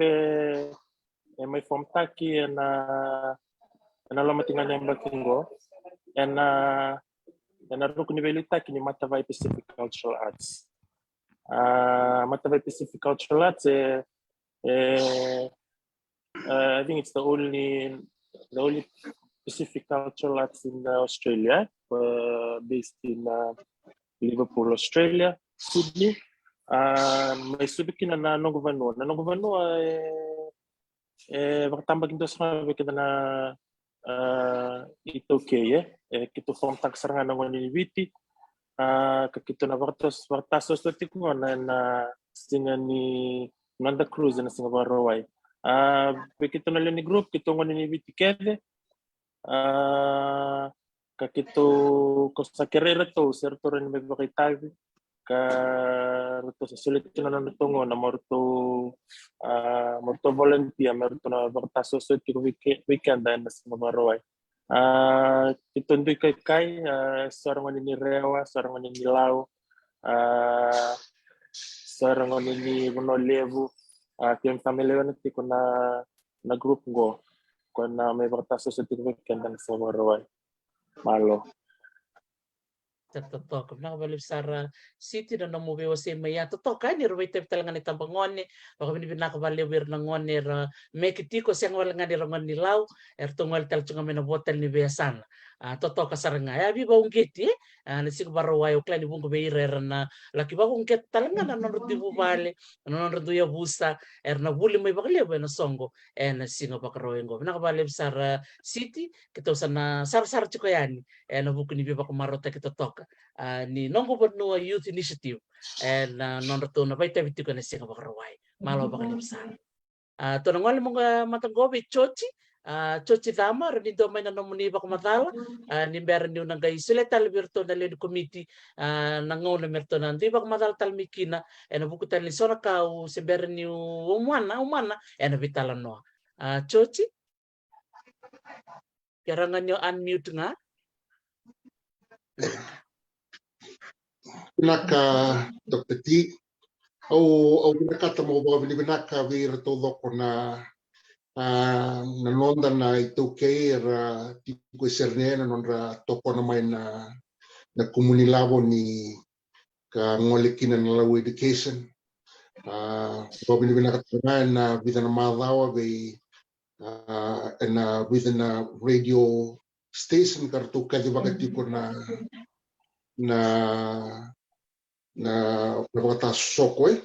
may form taki na lama tingnan yang bakingo na ruk ni beli taki ni Matavai Pacific Cultural Arts. Matavai Pacific Cultural Arts I think it's the only Pacific Cultural Arts in Australia, based in Liverpool, Australia, Sydney. May subikin na Nongo Vanua. Na Nongo Vanua bertambah kita sekarang kita na itu kaya kita form tak serangan dengan ini kita na bertas sesuatu na singa ni Nanda Cruise na singa barawai. Begitu na ni grup kita ngon ini viti kede. Kakito kosa kerera to serto rin may bakitabi ka ruto sa sulit na natungo na morto volunteer morto na baktaso so tiko weekend na sa mabaroy kito ndoy kay sarang ni rewa sarang ni law sarang ni bono levo kung familiar na tiko na group go kung na may baktaso so tiko weekend na sa mabaroy malo Totok, nakabalik sa city na namubi wasi maya totok kan iro wite talaga ni tambangone baka binakabali wir nangone ra mekitiko siyang wala nga nirangon nilaw tungwal tal chunga mena botel ni besan totok kasaranga ya bi baung geti nasig barawayo klan ibung beire na laki bagong get talaga na nonod di bubale nonod do ya busa na buli may bakle na songo na singa bakaroyengo nakabalik sa city kito sana sar chikoyani na buku ni biba kumarota kito tok ni Nongo Vanua Youth Initiative non reto na baita bitu kana singa bakarawai malo bakalim sa to nangol mga matanggobe chochi dama rin do may nanomuni ba kumatala ni meron yung nangay suletal birto na len committee nangaw na merto na di ba kumatala talmikina nabukutan ni sona ka si meron yung umana nabitalan no chochi karangan nyo unmute nga Pinaka Dr. T au pinaka mo ba pinaka wir todo ko na nanonda na ito kay ra tiko serne non ra toko na may na komunilabo ni ka ngolikin na law education ba pinaka na bidan na madawa be na within a radio station kartu kadi bakati ko na pagkata sokoy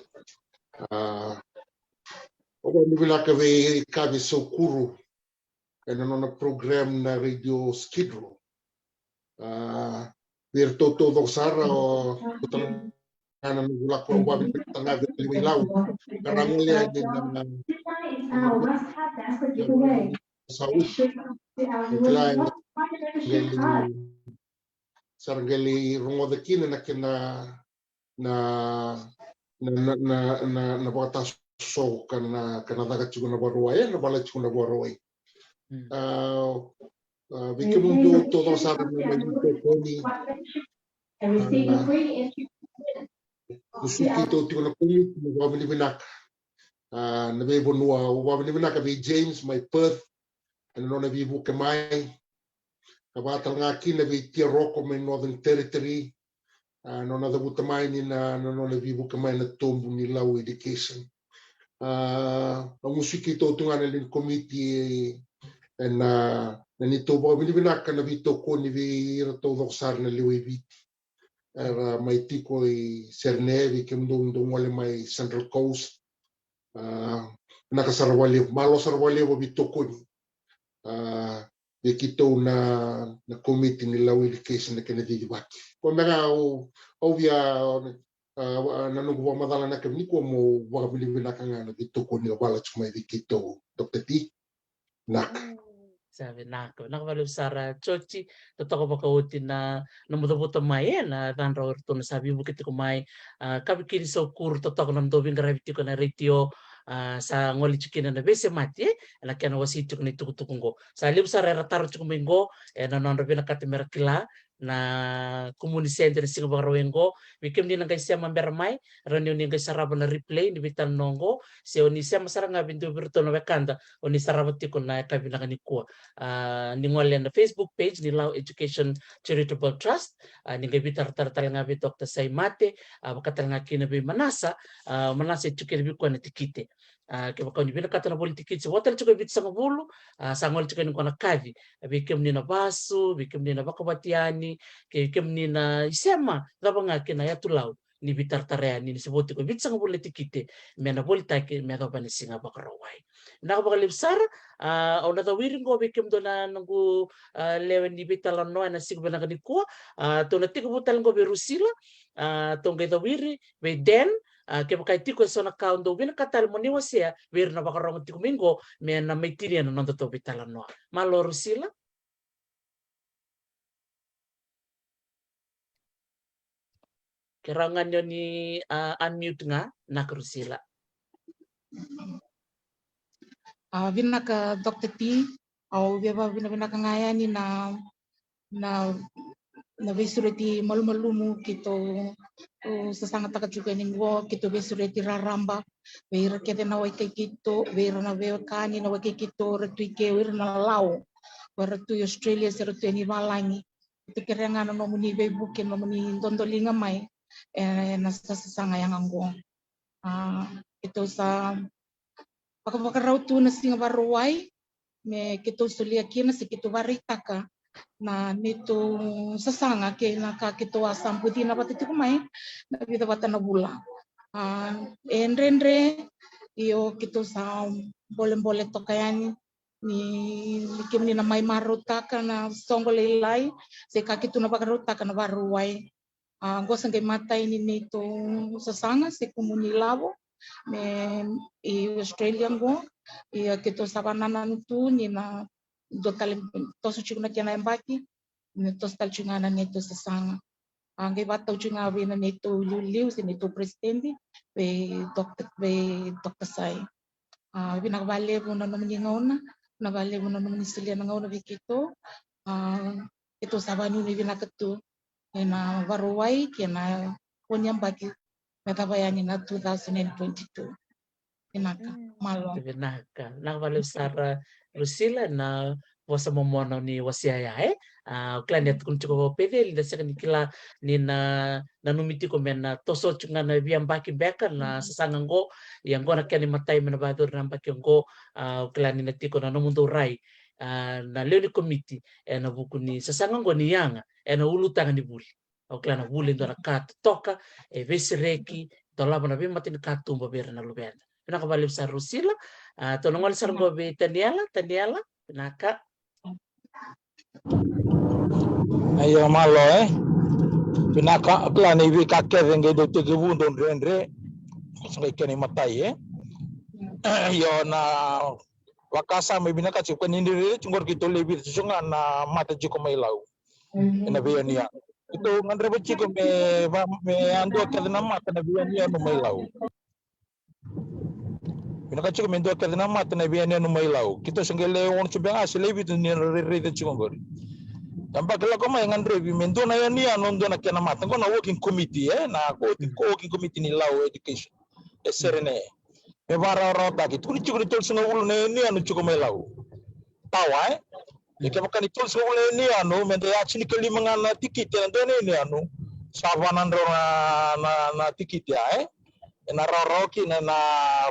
Oba ka be kabi sokuru na program na radio Skid Row virto todo sara o tutang kanan gula ko ba tanga bilaw karangnya din na saus klain sarangeli rungo de kina na bata so kana daga chuna baruay na bala chuna baruay bikimundo todo sa ni Usukito tiko na kumi wabili binak na be bonua wabili binak be James my Perth ano na bibu kamay kabatal nga kin na be Tiroko may Northern Territory no na dabu tamay ni na no na bibu kamay na tombo ni law education ang usukito tunga na lin committee na nito wabili binak na bito ko ni be todo sar na liwibit may tiko Cernevi kimdong wale may Central Coast nakasarwali malo sarwali wabito ko ni Ikito na committee ni law education na kinadibak. Kung mga obvia nanungwa madala na kami ko mo wakabili na kanga na dito ko ni wala chumay dikito Dr. T. Nak. Sabi nako nakabalo sara chochi totoo ba kautin na namudabuto may na tanro to na sabi bukit ko may kabikini so kur totoo nam dobing gravity ko na ratio sa ngoli chikina na bese mati na kana wasi chuk ni tukutukungo sa liu sara rataro chuk mingo na non robina katimera kila na komunisente na singa bakarowengo bikem ni nangkay siya mambermay ranyo ni nangkay saraba na replay ni bitan nongo si oni siya masarang nga bintu birto na wekanda oni saraba tiko na kabinaka ni kuwa ni ngole na Facebook page ni Lao Education Charitable Trust ni nangkay bitar nga bi Dr. Saimate bakatal nga kinabi manasa chukir bi kuwa na tikite kaya kau ni bina kata na politik si water juga bit sang bulu sangol juga ni kona kavi bikem ni na basu bikem ni na bakabatiani bikem ni na isema labang kina ya tulau ni bitar tareani ni sebut ko bit sang bulu tikite mena bolita ke mena bani singa bakarawai na bakalip sar ona ta wiring ko bikem do na nanggu lewen ni bitalan no na sig bana kaniko to na tiku butal ko berusila to ngai ta wiri be den ke pakai tiko sona kaundo bina katal moniwa sia wir na bakarong tiko minggo me na maitiri na nando to bitalan no malo rusila kerangan yo ni unmute nga na rusila Bina ka Dr. T au bina ka ngayani na besureti malu-malumu kito sasanga taka juga ninggo kito besureti raramba beira kete na waike kito beira na veo kani na waike kito retui ke wir na lau retui Australia seretu ni malangi itu kerengan no muni be buke no muni dondolinga mai na sasanga yang anggo itu sa pakapakarau tu na singa baruai me kito sulia kina si kito baritaka na nito sasanga ke na ka kito asam putih na pati kumai na kita bata na bula enrendre iyo kito sa boleh to kayani ni kim ni na may marutaka na songo leilai se ka kito na bakarutaka na baruai gosang kay matay ni nito sasanga se kumuni labo me Australian go iya kito sa bananan tu ni na dotal toso chuna tiana embaki netos tal chungana neto sasanga angge batau chunga na neto luliu si neto presidente be Dr. Sai binakbale mo na naman ngauna nabale mo na naman isilian ngauna bikito ito sabanu ni binakatu na baruai kena punyam bagi metabayani na 2022 binaka malo binaka nakbale sara Rusila na wasa momono ni wasiaya klan ya kun cukup pede da sekan kila ni na numiti ko mena toso chunga na biam baki beka na sasangang go yang go na kani matai mena badur na baki go klan ni natiko na mundo rai na leoni komiti na buku ni sasangang go ni yanga na ulutangan ni buli klan na buli ndo na kat toka vesireki dolaba na bimati ni katumba bera na lubenda na kabali sa Rusila tolongol sa go be Taniela naka ayo malo pinaka plan ibi kakere ngai do tege bundo rendre sangai keni matai yo na wakasa me binaka chukon indire chungor kito lebi sunga na mata jiko mailau ina biania itu ngandre bechiko me ando kede na mata na biania no mailau pinakachuko mendo kede na mata na biania no mailau kito sangele won chubanga selebi tu ni re chungor tampak kalau kau main ngandre bi mendo na yani anondo na kena mata ko na working committee na working committee ni Lao Education SRNE me bara rota ki tuli chuko tol sino ulo ni anu chuko mai Lao tawa ke bakani tol sino ulo ni anu mendo ya chini kali mangana tikit na done ni anu sabanan na tikit ya na roki na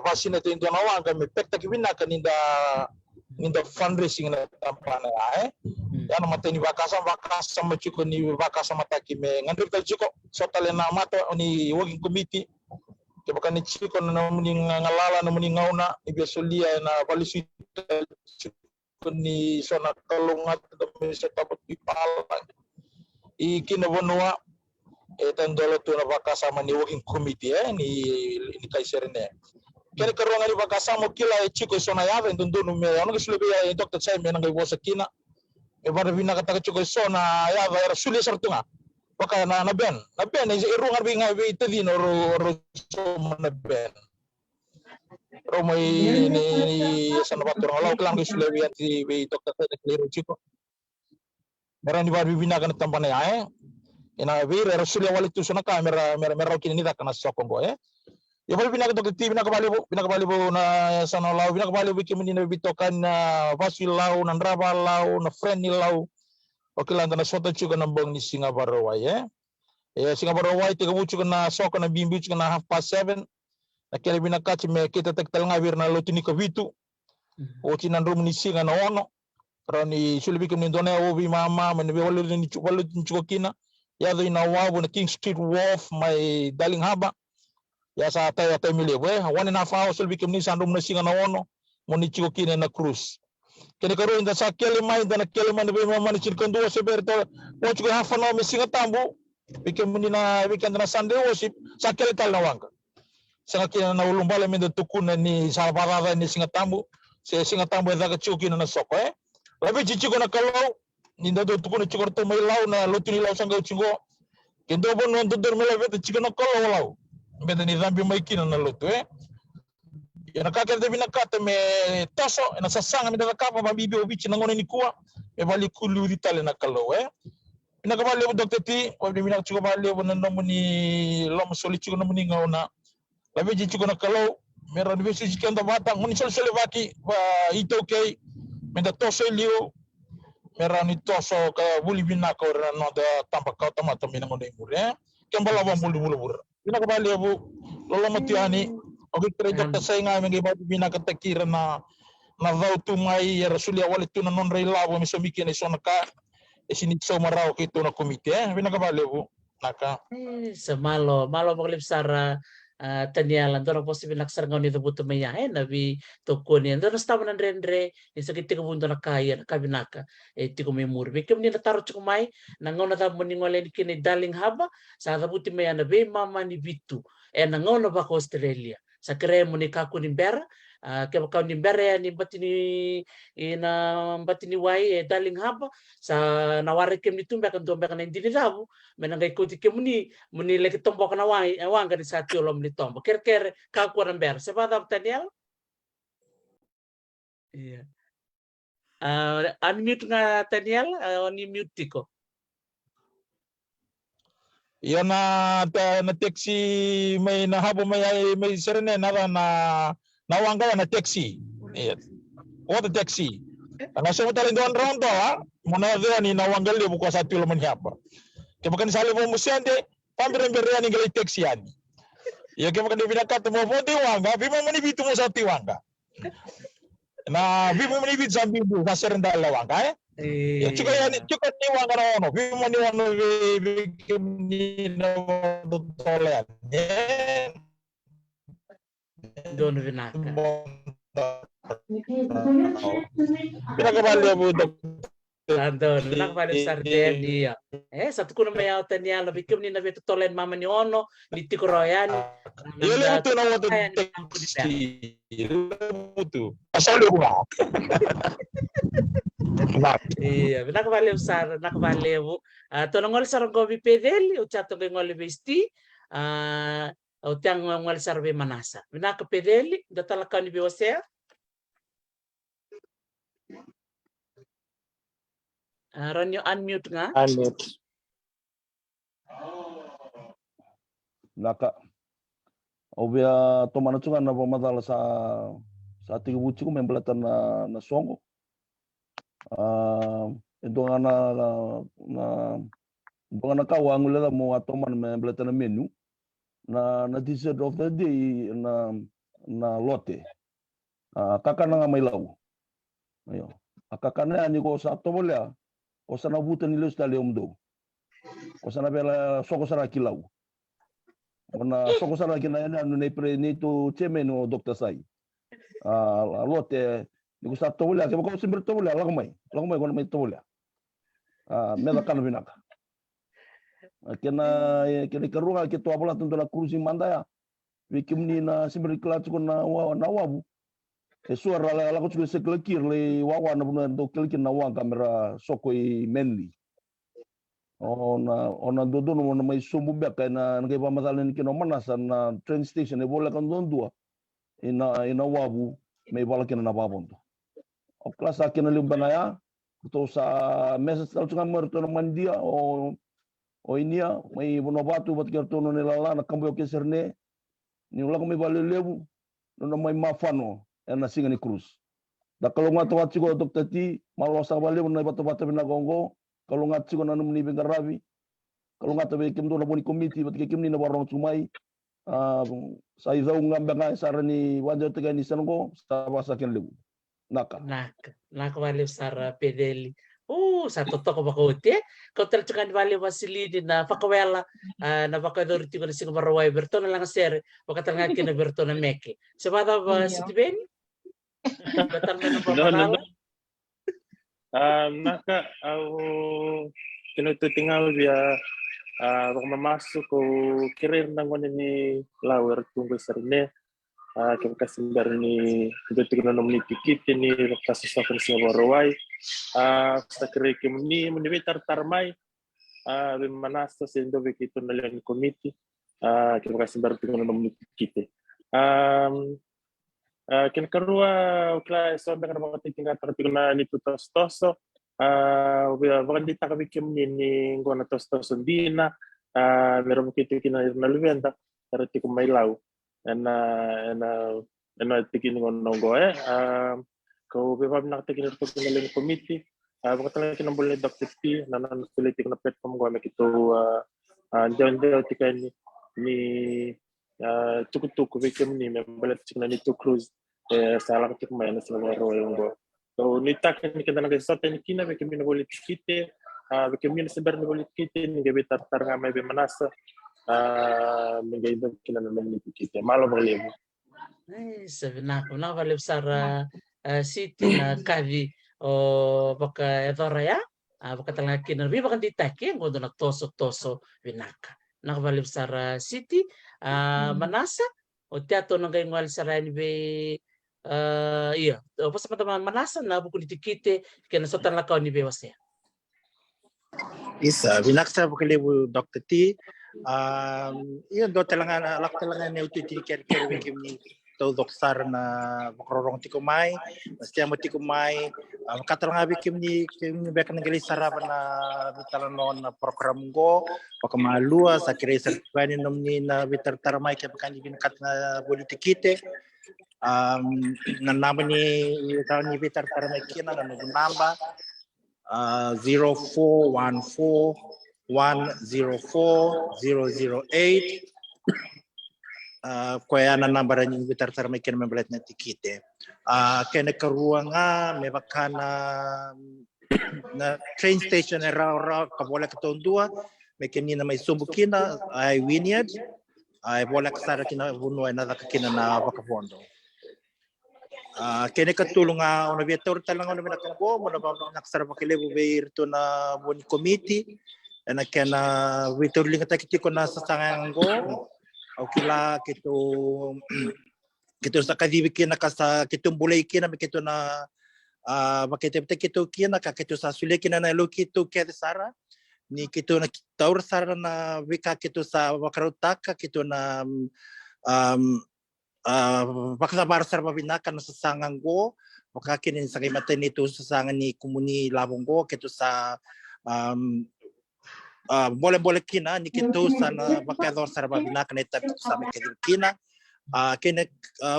vasina to indona wanga me pekta ki bina kaninda fundraising na tampana yana matani vakasa machuko ni vakasa mataki me ngandri tal chuko sotale na mato ni working committee ke bakani chiko na muni ngalala na muni ngauna ibesolia na balisi ni sona kalungat da me setapat pipala ikina bonua tandolo tu na vakasa mani working committee ni kaiserene kene karuanga ni vakasa mo kila chiko sona yave ndundu me ono kesulebe ya Dr. Sai me ngai bosa kina pada bina kata kecuk sona ya era sulit sertunga maka na ben iru ngarbi ngawi itu di ro na ben romai ni sana batur kalau kelang di Sulawesi be Dr. Sai clear chiko Merani baru bina kan tampane ya. Ina vira rasulia wali tu sona kamera kini ni takana sokong go ya. Ya bali bina ka bina ka bali bo na sana lau bina ka bali bo kimi na bitokan na vasil lau na ndraba lau na friendly lau. Oke lan na sota chuga na bong ni Singapore wa ya. Ya Singapore wa te gabu chuga na soka na bimbi chuga na 7:30. Na kele bina kachi me kita tek tel ngavir na lotini ka vitu. O china rum ni singa na ono. Rani sulbi kimi ndone obi mama me walu ni chuga kina. Ya do ina wabu na King Street Wharf my Darling Harbour. Ya sa tay mili we 1.5 hours sulbi kimi sandum na singa na ono. Moni chuga kina na cruise. Kene karo inda sa kele mai na kele man be mama ni circando se berto. O chuga hafa no me singa tambu. Bikin na weekend na Sunday worship sa kele tal na wanga. Sanga kina na ulumbala me tukuna ni sa parada ni singa tambu. Se singa tambu da ka chuga kina na soko Labi cici na kalau ninda do tukuna chuga to mai lau na lotuni lau sanga chingo. Kendo bon non do dormela vet chiga na kalau lau. Beda ni zambi mai kina na lotu Ya nakaka de bina kata me toso na sasanga me da kapa ba bibi obichi na ngone ni kuwa. E bali kulu di tale na kalau Ina ka bali Dr. T, o de bina chuga bali na nomu ni lomo soli chuga nomu ni ngauna. Labi cici na kalau mera de bisi kenda batang muni sol baki ba ito okay. Menda toso liu merani toso ka buli bina ko no da tampa ka tomato mina ngone mure kembala ba bulu bur bina ka bali bu lolo matiani ogi treja ta sai nga mengi ba bina ka takira na dau tu mai ya rasulia wali tu na non rei labo mi somiki ni sonaka sini so marao ki tu na komite bina ka bali bu naka Semalo malo mo sara tanialan dora posibil naksar ngau ni butu maya nabi tokoni dora staban rendre ni sakiti ko bundo na kaya na kabinaka tiko memur bikem ni nataro chuko mai na ngau na tamo ni ngole kini Darling Harbour sa buti maya na be mama ni bitu na ngau na ba ko Australia sa kre mo ni kaku ni bera ke ba ni bera ni batini batini wai Darling Harbour sa naware kem ni tumbe kan dombe kan indini rabu menangai koti ke muni lagi tombok na wang kan sa tiolom ni tombo ker kaku na bera seba da Daniel iya unmute nga Daniel unmute tiko na taxi may nahabo may serene na wanga na taxi what the taxi ana so talin don rondo mona ni na wanga le buko sa tilo man hapa ke bukan sale mo musende pambiran berani ngali taxi ani ya ke bukan binakat mo poti wanga bima mani bitu mo sa tiwanga na bima mani bitu sambi bu sa serenda la wanga ya cuka ni wanga na ono bima ni ono ni na tolean don vinaka pinakabali mo Andon, nakabali sarden dia. Satu kuno may Daniel bikim ni nabi tolen mama ni ono ni tikroyan. Ile tu na wato taxi. Tu. Asal ko. Iya, nakabali usar, nakabali mo. To ngol sarong gobi pedel, o chato ngol besti. O tiang ngol sarbe manasa. Binaka pedeli, datalakan ni biwasea. Ron yung unmute nga. Unmute. Naka. Obia tomana chunga na pamadala sa tigibuchi ko membelatan na songo. Ito nga na kawang ulela mo atoman membelatan na menu na dessert of the day na lote. Kakana nga may law. Ayo. Kakana ni ko sa atomolia. O sana buta ni leus tali omdo. O sana bela soko sana kilau. Ona soko sana kinaya no nei pre ni to cheme no Dr. Sai. Lote ni ko sa tola ke ko simber tola la ko mai ko mai tola. Mela kana binaka. Kena kerunga ke to abola tuntu na cruising mandaya. Wikim ni na simber klat ko na wabu. Suara la ko chuke seklekir le wawa na buna do kelkin na wang kamera sokoi menli. Ona dodo no mai sumbu beka na ngai pamatalen kino manasa na train station e bola kan dondua. Ina wabu mai bala kina na babonto. O klasa kina limbanaya Kuto sa message tal tunga merto na mandia o inia mai bonobatu bat kerto no nelala na kambo ke serne ni ulang mai bale lebu no mai mafano na singa ni cruz. Da kalau ngato wati ko Dr. T malo sa bale no bato bato na gongo kalau ngati ko na numni bengarabi kalau ngato be kim do na boni committee bat ke kim ni na barong sumai sa izau ngamba sarani wajo tegani sango sa basa ken lebu. Naka. Naka wale sara pedeli. Satu toko bakote. Kau tercekan wale wasili di na pakawela na bakador tiko na singo barawai bertona lang ser bakatanga kina bertona meke. Sebada ba sitibeni? Betal na No. Naka au kinututingal biya kung mamasok ko kirir ng wala ni Lauer tungkol sa rin kung kasimbar ni dito na naman itikit ni kasus sa Francisco Baraway sa kirir kim ni munibitar tarmay manasa sa indo kito na lang committee kung kasimbar dito na naman itikit kinakaruwa ukla so ang mga titingat na nito tostoso bakit di taka bikim ni ko na tostoso dina meron kita kinaluvenda pero ti ko may law na tikin ko nongo ko bebab na tikin ko ng committee bakit lang kinambol ni Dr. T na nanasulit ko na platform ko makito andiyan tikan ni tukutuku bikim ni membalat na nito cruise salah ketik main sa mga royong go. So nitak ni kada nag-start ni kina bikim ni bolit kite bikim ni sebar ni bolit kite ni gabi tartar nga may manasa mengaido kina na ni kite malo berlebu. Sabi na ko na wale sara city na kavi o baka edora ya baka talaga kina bi baka ditake ngodo na toso binaka. Nakawale sara city manasa o teatro nang gaingwal sara ni be iya, basta teman manasa na buku ditikite kena sotan lakau ni bewasya. Isa, binaksa po kalibu Dr. T. Iyon do talangan ni ututi ker wikim ni tau doksar na bakrorong tikumay, nasya mo tikumay, katalang wikim ni bek nagali sarapan na bitalanon na program go, pakamalua sa kiresa kwani nomni na bitar taramay kaya bakani binakat na politikite. Nanaman ni Vitar Taramekina na namba 0414-104-008 kaya na number ni Vitar Taramekina membalat na tikite kaya nagkaruwa nga may baka na train station na raw kabola katondua may kanina may sumbukina ay Wynyard ay bola kasara kina bunuay na nakakina na bakapondo. Kaya katulong nga una biyator talang una minakanggo muna ba naksarap makilibu bayirto na boni committee na kaya na biyator linga takiti ko na sasanganggo o kila kito sa kadibik kina kasa kitong bulay kina kito na makitipte kito kina kakito sa suli kina na ilo kito kaya sara ni kito na taur sara na wika kito sa wakarutaka kito na baka sa mabinakan sa sangang go baka kinin sa kimata nito sa sangan ni kumuni labong go kito sa bola kina ni kito sa baka do sa mabinakan ito sa kina kina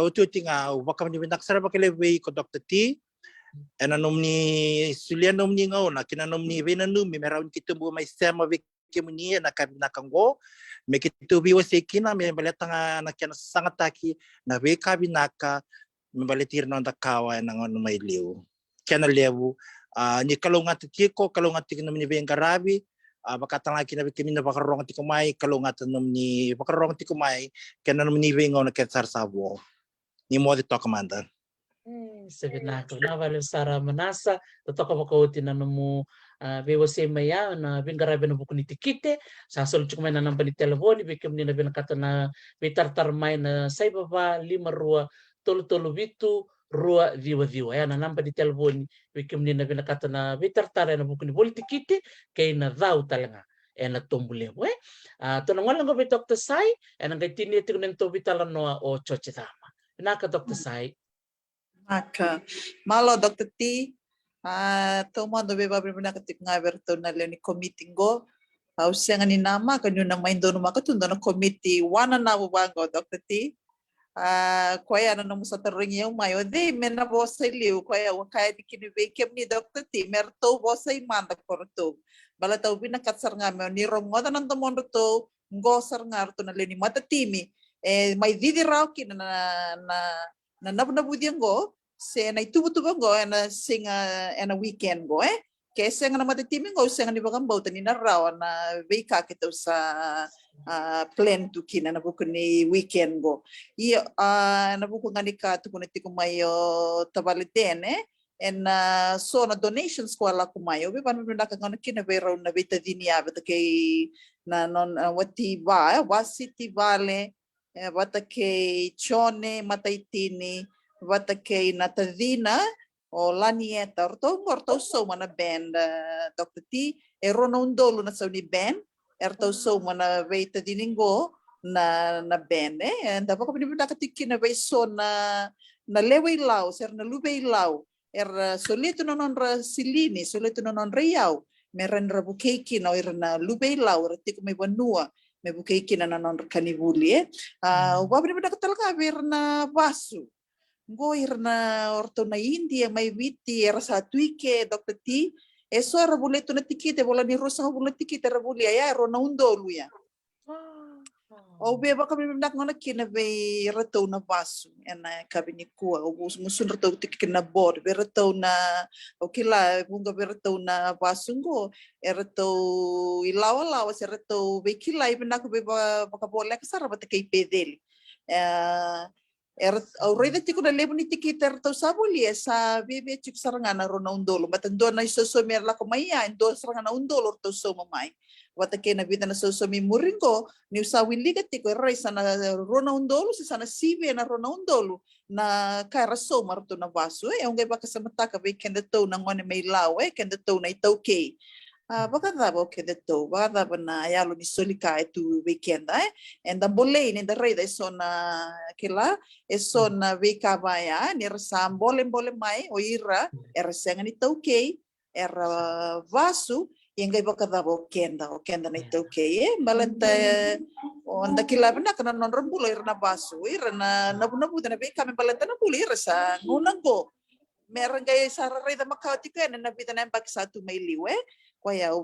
ututi nga baka ni binak sa baka lewe ko Dr. T ananom ni sulianom ni ngaw na kinanom ni venanum meron kito bu may sema kimuni na kabinakan go may kitubi wasi kina may baleta nga nakya sangat taki na we kabinaka may balitir na kawa ng ano may liw kaya na lewu ni kalungat tiko kalungat tiko naman ni Bengarabi bakatang lagi na kami na bakarong tikumay kalungat naman ni bakarong tikumay kaya naman ni Bengo na ketsar sabo ni mo dito commander. Sabi na ko na wale sara manasa totoo ka makauti na mo bewase maya na Bengarabi na buku ni tikite sa sul cuma na namba ni telepon bikim ni na binakata na bitar may na say baba 5 bitu rua viwa ya na namba di telepon bikim ni na binakata na bitar na buku ni politikite kay na daw talaga na tumbule to nang walang go Dr. Sai nang gaitini ito nito bitalan no o choche tama naka Dr. Sai Maka malo Dr. T Tomando be babi na katik nga berto na ni committee go. Hausenga ni nama kanyo na maindo no makatundo na committee wana na bubango Dr. T. Kwaya na namu sa taring yung mayo de mena bosa liu kwaya wakaya di kinibekem ni Dr. T merto bosa imanda korto. Bala tau bina katsar nga me ni rongoda nang tamondo to ngosar nga arto na leni mata timi. May didi raw kin na nabudiang go. Se na itubo-tubo go na singa na weekend go kesa nga na matitimin go sa nga ni bakang bauta ni naraw na vika kita sa plan to kina na buko ni weekend go na buko nga ni ka to kuniti kumayo tabaliten and so na donations ko ala kumayo be pan na ka nga kina be raw na beta dinia beta kay na non wati ba wasiti vale bata kay chone mataitini wata kay natadina o lanieta orto so mana band Dr. T rono undolo na sa ni band erto so mana veita diningo na band and dapat kami nakatikin na so na leway law ser na lubay law solito na non silini solito na non riyaw meron rabukeki na na lubay law rati ko may banua may bukeki na non kanibuli wabri nakatalaga ver na basu goir na orto na India may witi era sa tuike Dr. T eso era boleto na tikite bola ni rosa boleto tikite era bolia ya ero na undolu ya o be ba kami nak ngona kina be reto na basu ena kabini ku o musun reto tikite na board be reto na o kila bunga be reto na basu go reto ilawa se reto be kila ibna ko be ba ka bola ka sara ba te kay pedel already tiko na lebu ni tikiter to sabuli sa bebe chik sarangan na rona undolo matando na isosomer la kumaya ndo sarangan na undolo to so mamay wata ke na bita na sosomi muringo ni usawin ligat tiko raisa na rona undolo sa sana sibe na rona undolo na kara so marto na baso ang gay baka sa mata ka be kenda to na ngone may law kenda to na itoke baka dabo kenda to baka dabo na ayalo ni solika itu weekend and the boleh ni the reda so na kila eso na vika baya ni resam boleh mai o ira senga ni toke vasu yang gay baka dabo kenda na toke balanta onda kila bina kana non rambulo ira na vasu ira na nabu na vika me balanta na buli ira sa ngunanggo meron gay sa reda makauti ka na nabita na bak satu may liwe kaya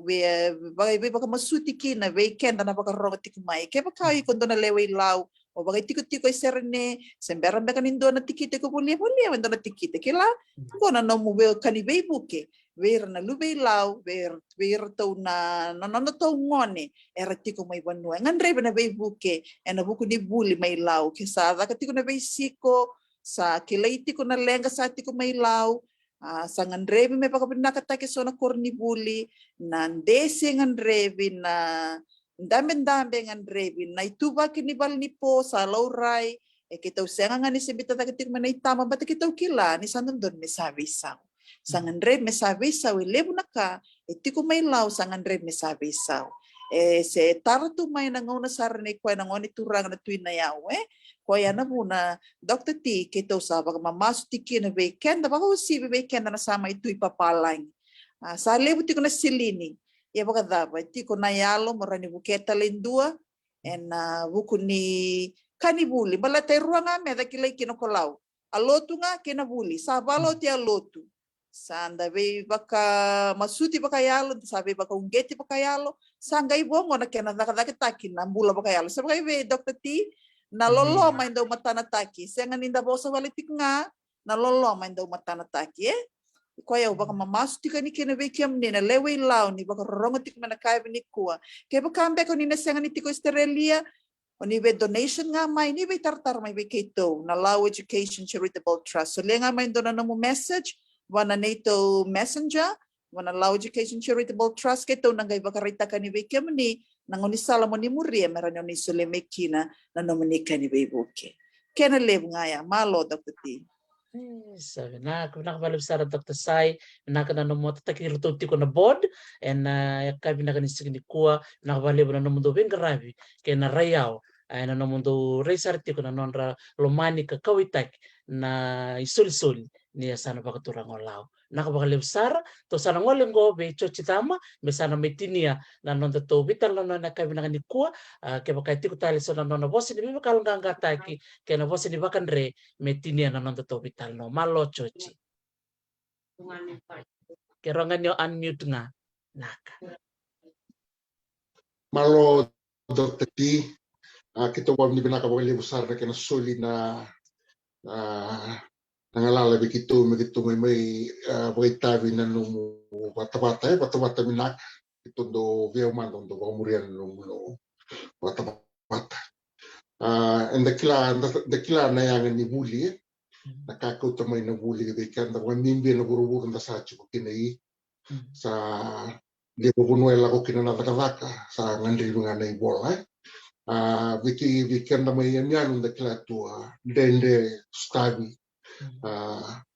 bagay baka masuti kina weekend na baka rongo tikmay kaya baka kondo na leway law o bagay tiko serene semberan baka nindo na tikite ko bulia wendo na tikite kila ko na no mo kanibay buke ver na lubay law ver to na no to ngone era tiko may banwa ngandre na bay buke na buku ni buli may law kisa ka tiko na bay siko sa kilay tiko na lenga sa tiko may law sangan revi me paka pinakatake so na kornibuli na ndese ngan revi na ndambe ngan revi na ituba kinibal ni po sa lauray kita usenga nga ni sibita takitik manay tama bata kita ukila ni sandan don me sabi saw sangan revi me sabi saw lebu na ka itiko may law sangan revi me sabi saw se taratu may nanguna sarne kwa nangoni turang na tuin na yawe kaya na muna Dr. T kito sa baka mamasuti na weekend baka si weekend na sama ito ipapalang sa lebu ti ko na silini ya baka dapat ti ko na yalo marani buketa lindua and buku ni kanibuli balatay ruang ame da kilay kinokolaw alotu nga kinabuli sabalo ti alotu sanda be baka masuti baka yalo sabi baka ungeti baka yalo sanggay bongo na kena nakatakin na bula baka yalo sabi be Dr. T naloloma daw matanataki senga ninda bosa walitik nga naloloma daw matanataki kaya baka mamasuti ka ni kinabekiam ni na leway law ni baka rongotik manakay ni kuwa kaya baka ambe ko ni na senga ni tiko Australia o ni be donation nga may ni be tartar may be kito na Law Education Charitable Trust so nga may do na mo message wana nito messenger wana Law Education Charitable Trust kito nang gay baka rita ka ni bekiam ni nangonisala mo ni Muria meron ni Sulemekina na nomenika ni Baybuke. Kena lev nga ya malo Dr. T. Sabi na nakabalib sa Dr. Sai nakana no mo tatakirto ti ko na board and kabi na kanisig ni kuwa nakabalib na no mundo ben grabe kay na rayaw ay na no mundo resart ti ko na non ra lomani ka kawitak na isul-sul niya sana pakaturang olaw nakabakaliw sara to sana ngole ngo be chochi tama me sana metinia na nonda to vital no na kai bina ni kua ke bakai tiku tali so na nona vosi ni bima kalunga ngataki ke na vosi ni bakandre metinia na nonda to vital no malo chochi ke rongan yo unmute nga naka Malo Dr. T, kita wam ni binaka bakaliw sara kena soli na nangalala begitu may bagay na nung bata-bata minak ito do veuman do kamurian nung bata-bata and dakila na yang ni buli nakakautamay na buli kan da mimbi na burubukan da sa chuko kinai sa di bunuela ko kinanataka sa ngandri nga na ibola weekend na may yan dakila to dende stabi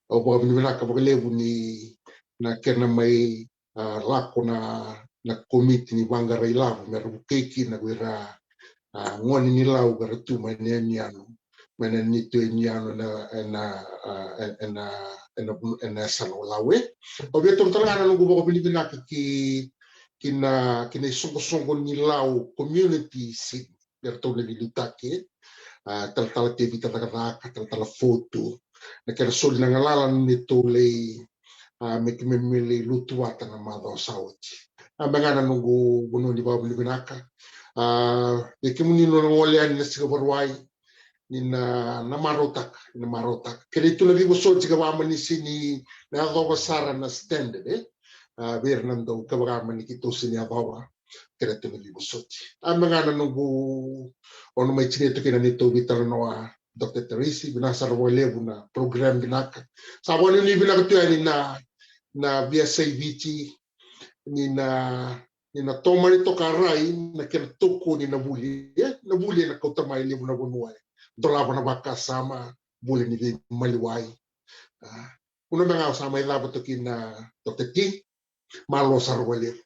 o ba binaka bakalebu ni na kena may lako na komite ni bangara ilavu meru keki na guira ngoni ni lau garatu maniano meneni tu niano na salo lawe o beto tala na ngubo ko binaka kina songo ni lau community sit berto le bilutake tal TV tal foto na kera soli na ngalalan nito lei mekimemili lutuata na mado sauti mangana nungu buno di babu binaka ekimuni no ngolean na siga barwai ni na marotak kere itu lagi bosol siga wamani sini na doba sara na standard Bernardo kabagamani kito sini abawa kere itu lagi bosol mangana nungu ono mai chineto kina nito vital noa Dr. Teresi binasar wale na program binaka. Sabon ni binaka tu ni na biasa vici ni na toma ni toka rai na kena toko ni na buli na kota mai lebu na bunuai. Dolaba na baka sama buli ni maliwai. Una mga sama ilaba to kina Dr. T malo sarwale.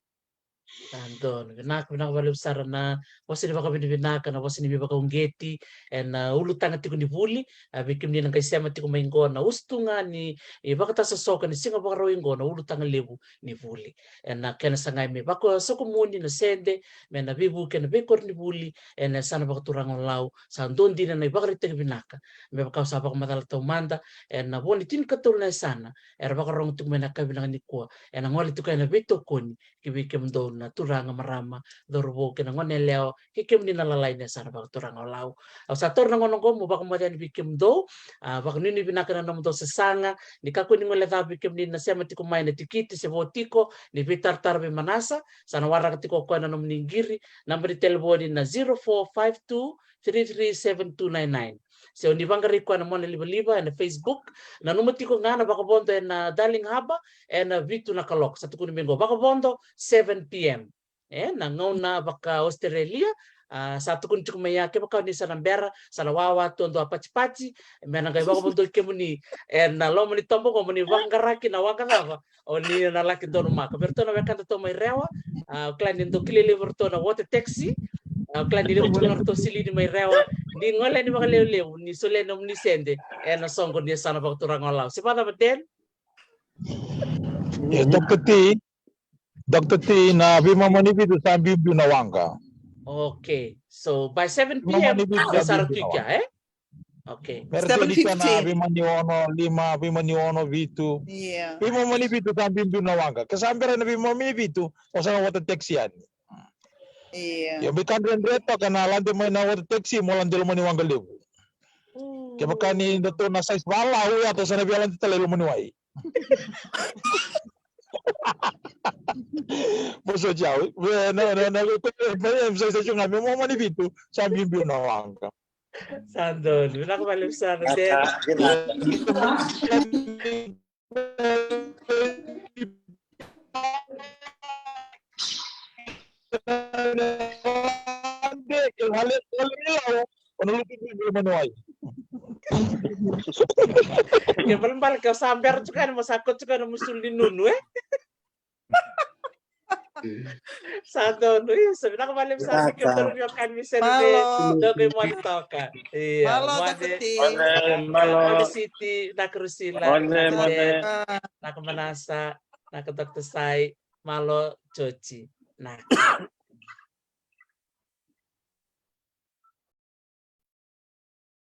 Andon, nak balik sarana wasi ni baka binaka na wasi ni baka ungeti en ulu tanga tiku ni buli bikim ni nang sema tiku maingo na ustunga ni baka tasa soka ni singa baka roingo na ulu tanga lebu ni buli en kena sangai me baka soko muni na sende me na bibu kena bekor ni buli en sana baka turang lau sandon dina na baka riteng binaka me baka sa baka madala tau manda en boni tin katul na sana baka rong tiku menaka binaka ni kuwa en ngoli tiku na beto koni kibikim do na turanga marama dorbo kena ngone leo kikim ni nalalai na sana bak turanga lau au sator na ngono ko mo bak mo dan bikim do bak ni binaka na nom do sesanga ni kako ni ngole ta bikim ni na sema tiko mai na tikiti se votiko ni vitar tarbe manasa sana wara katiko ko na nom ningiri number telefoni na 0452 337299 so ni bangari ko na mo na liba na Facebook na numatiko ngana baka bondo na Darling Haba na Vitu na Kalok sa tukuni minggo baka bondo 7 PM na ngauna baka Australia sa tukuni tiku mayake baka ni sana mbera sana wawa tondo apachi mena ngai baka bondo kemuni na lo muni tombo ko muni bangaraki na wakanga o ni na laki dono maka berto na bekanta to mai rewa klan ndo kilele berto na water taxi klan ni to sili ni mai rewa di ngole ni baka lew ni sole no ni sende na songo ni sana baka turang olaw sipada beten Yes, Dr. T na bima manibidu sa bibu na wanga. Okay, so by 7 PM Saratuja, Okay. Meron di ka na bima ni ono vitu. Yeah. Bima manibidu sa bibu na wanga. Kasambera na bima manibidu o sa water taxi yan. Yeah. Ya bikan reto kana lande may na water taxi mo lande mo ni wanga lebu. Kaya bakani dato na size wala o ato sa nabiyalan talelo mo ni wai. Moso jao, saya cuma mau mana itu, saya bimbing nawang. Sandon, nak balik sana deh. Ya paling kau sambar juga, mau sakut juga, mau sulin nunu Sado no isso, na kamalim sa akin Tata. yung kan misero Malo. de doge mo toka. Iya, Malo mo de dakuti. mo de city na krusila na de na kamanasa na ka Dr. Sai malo chochi na.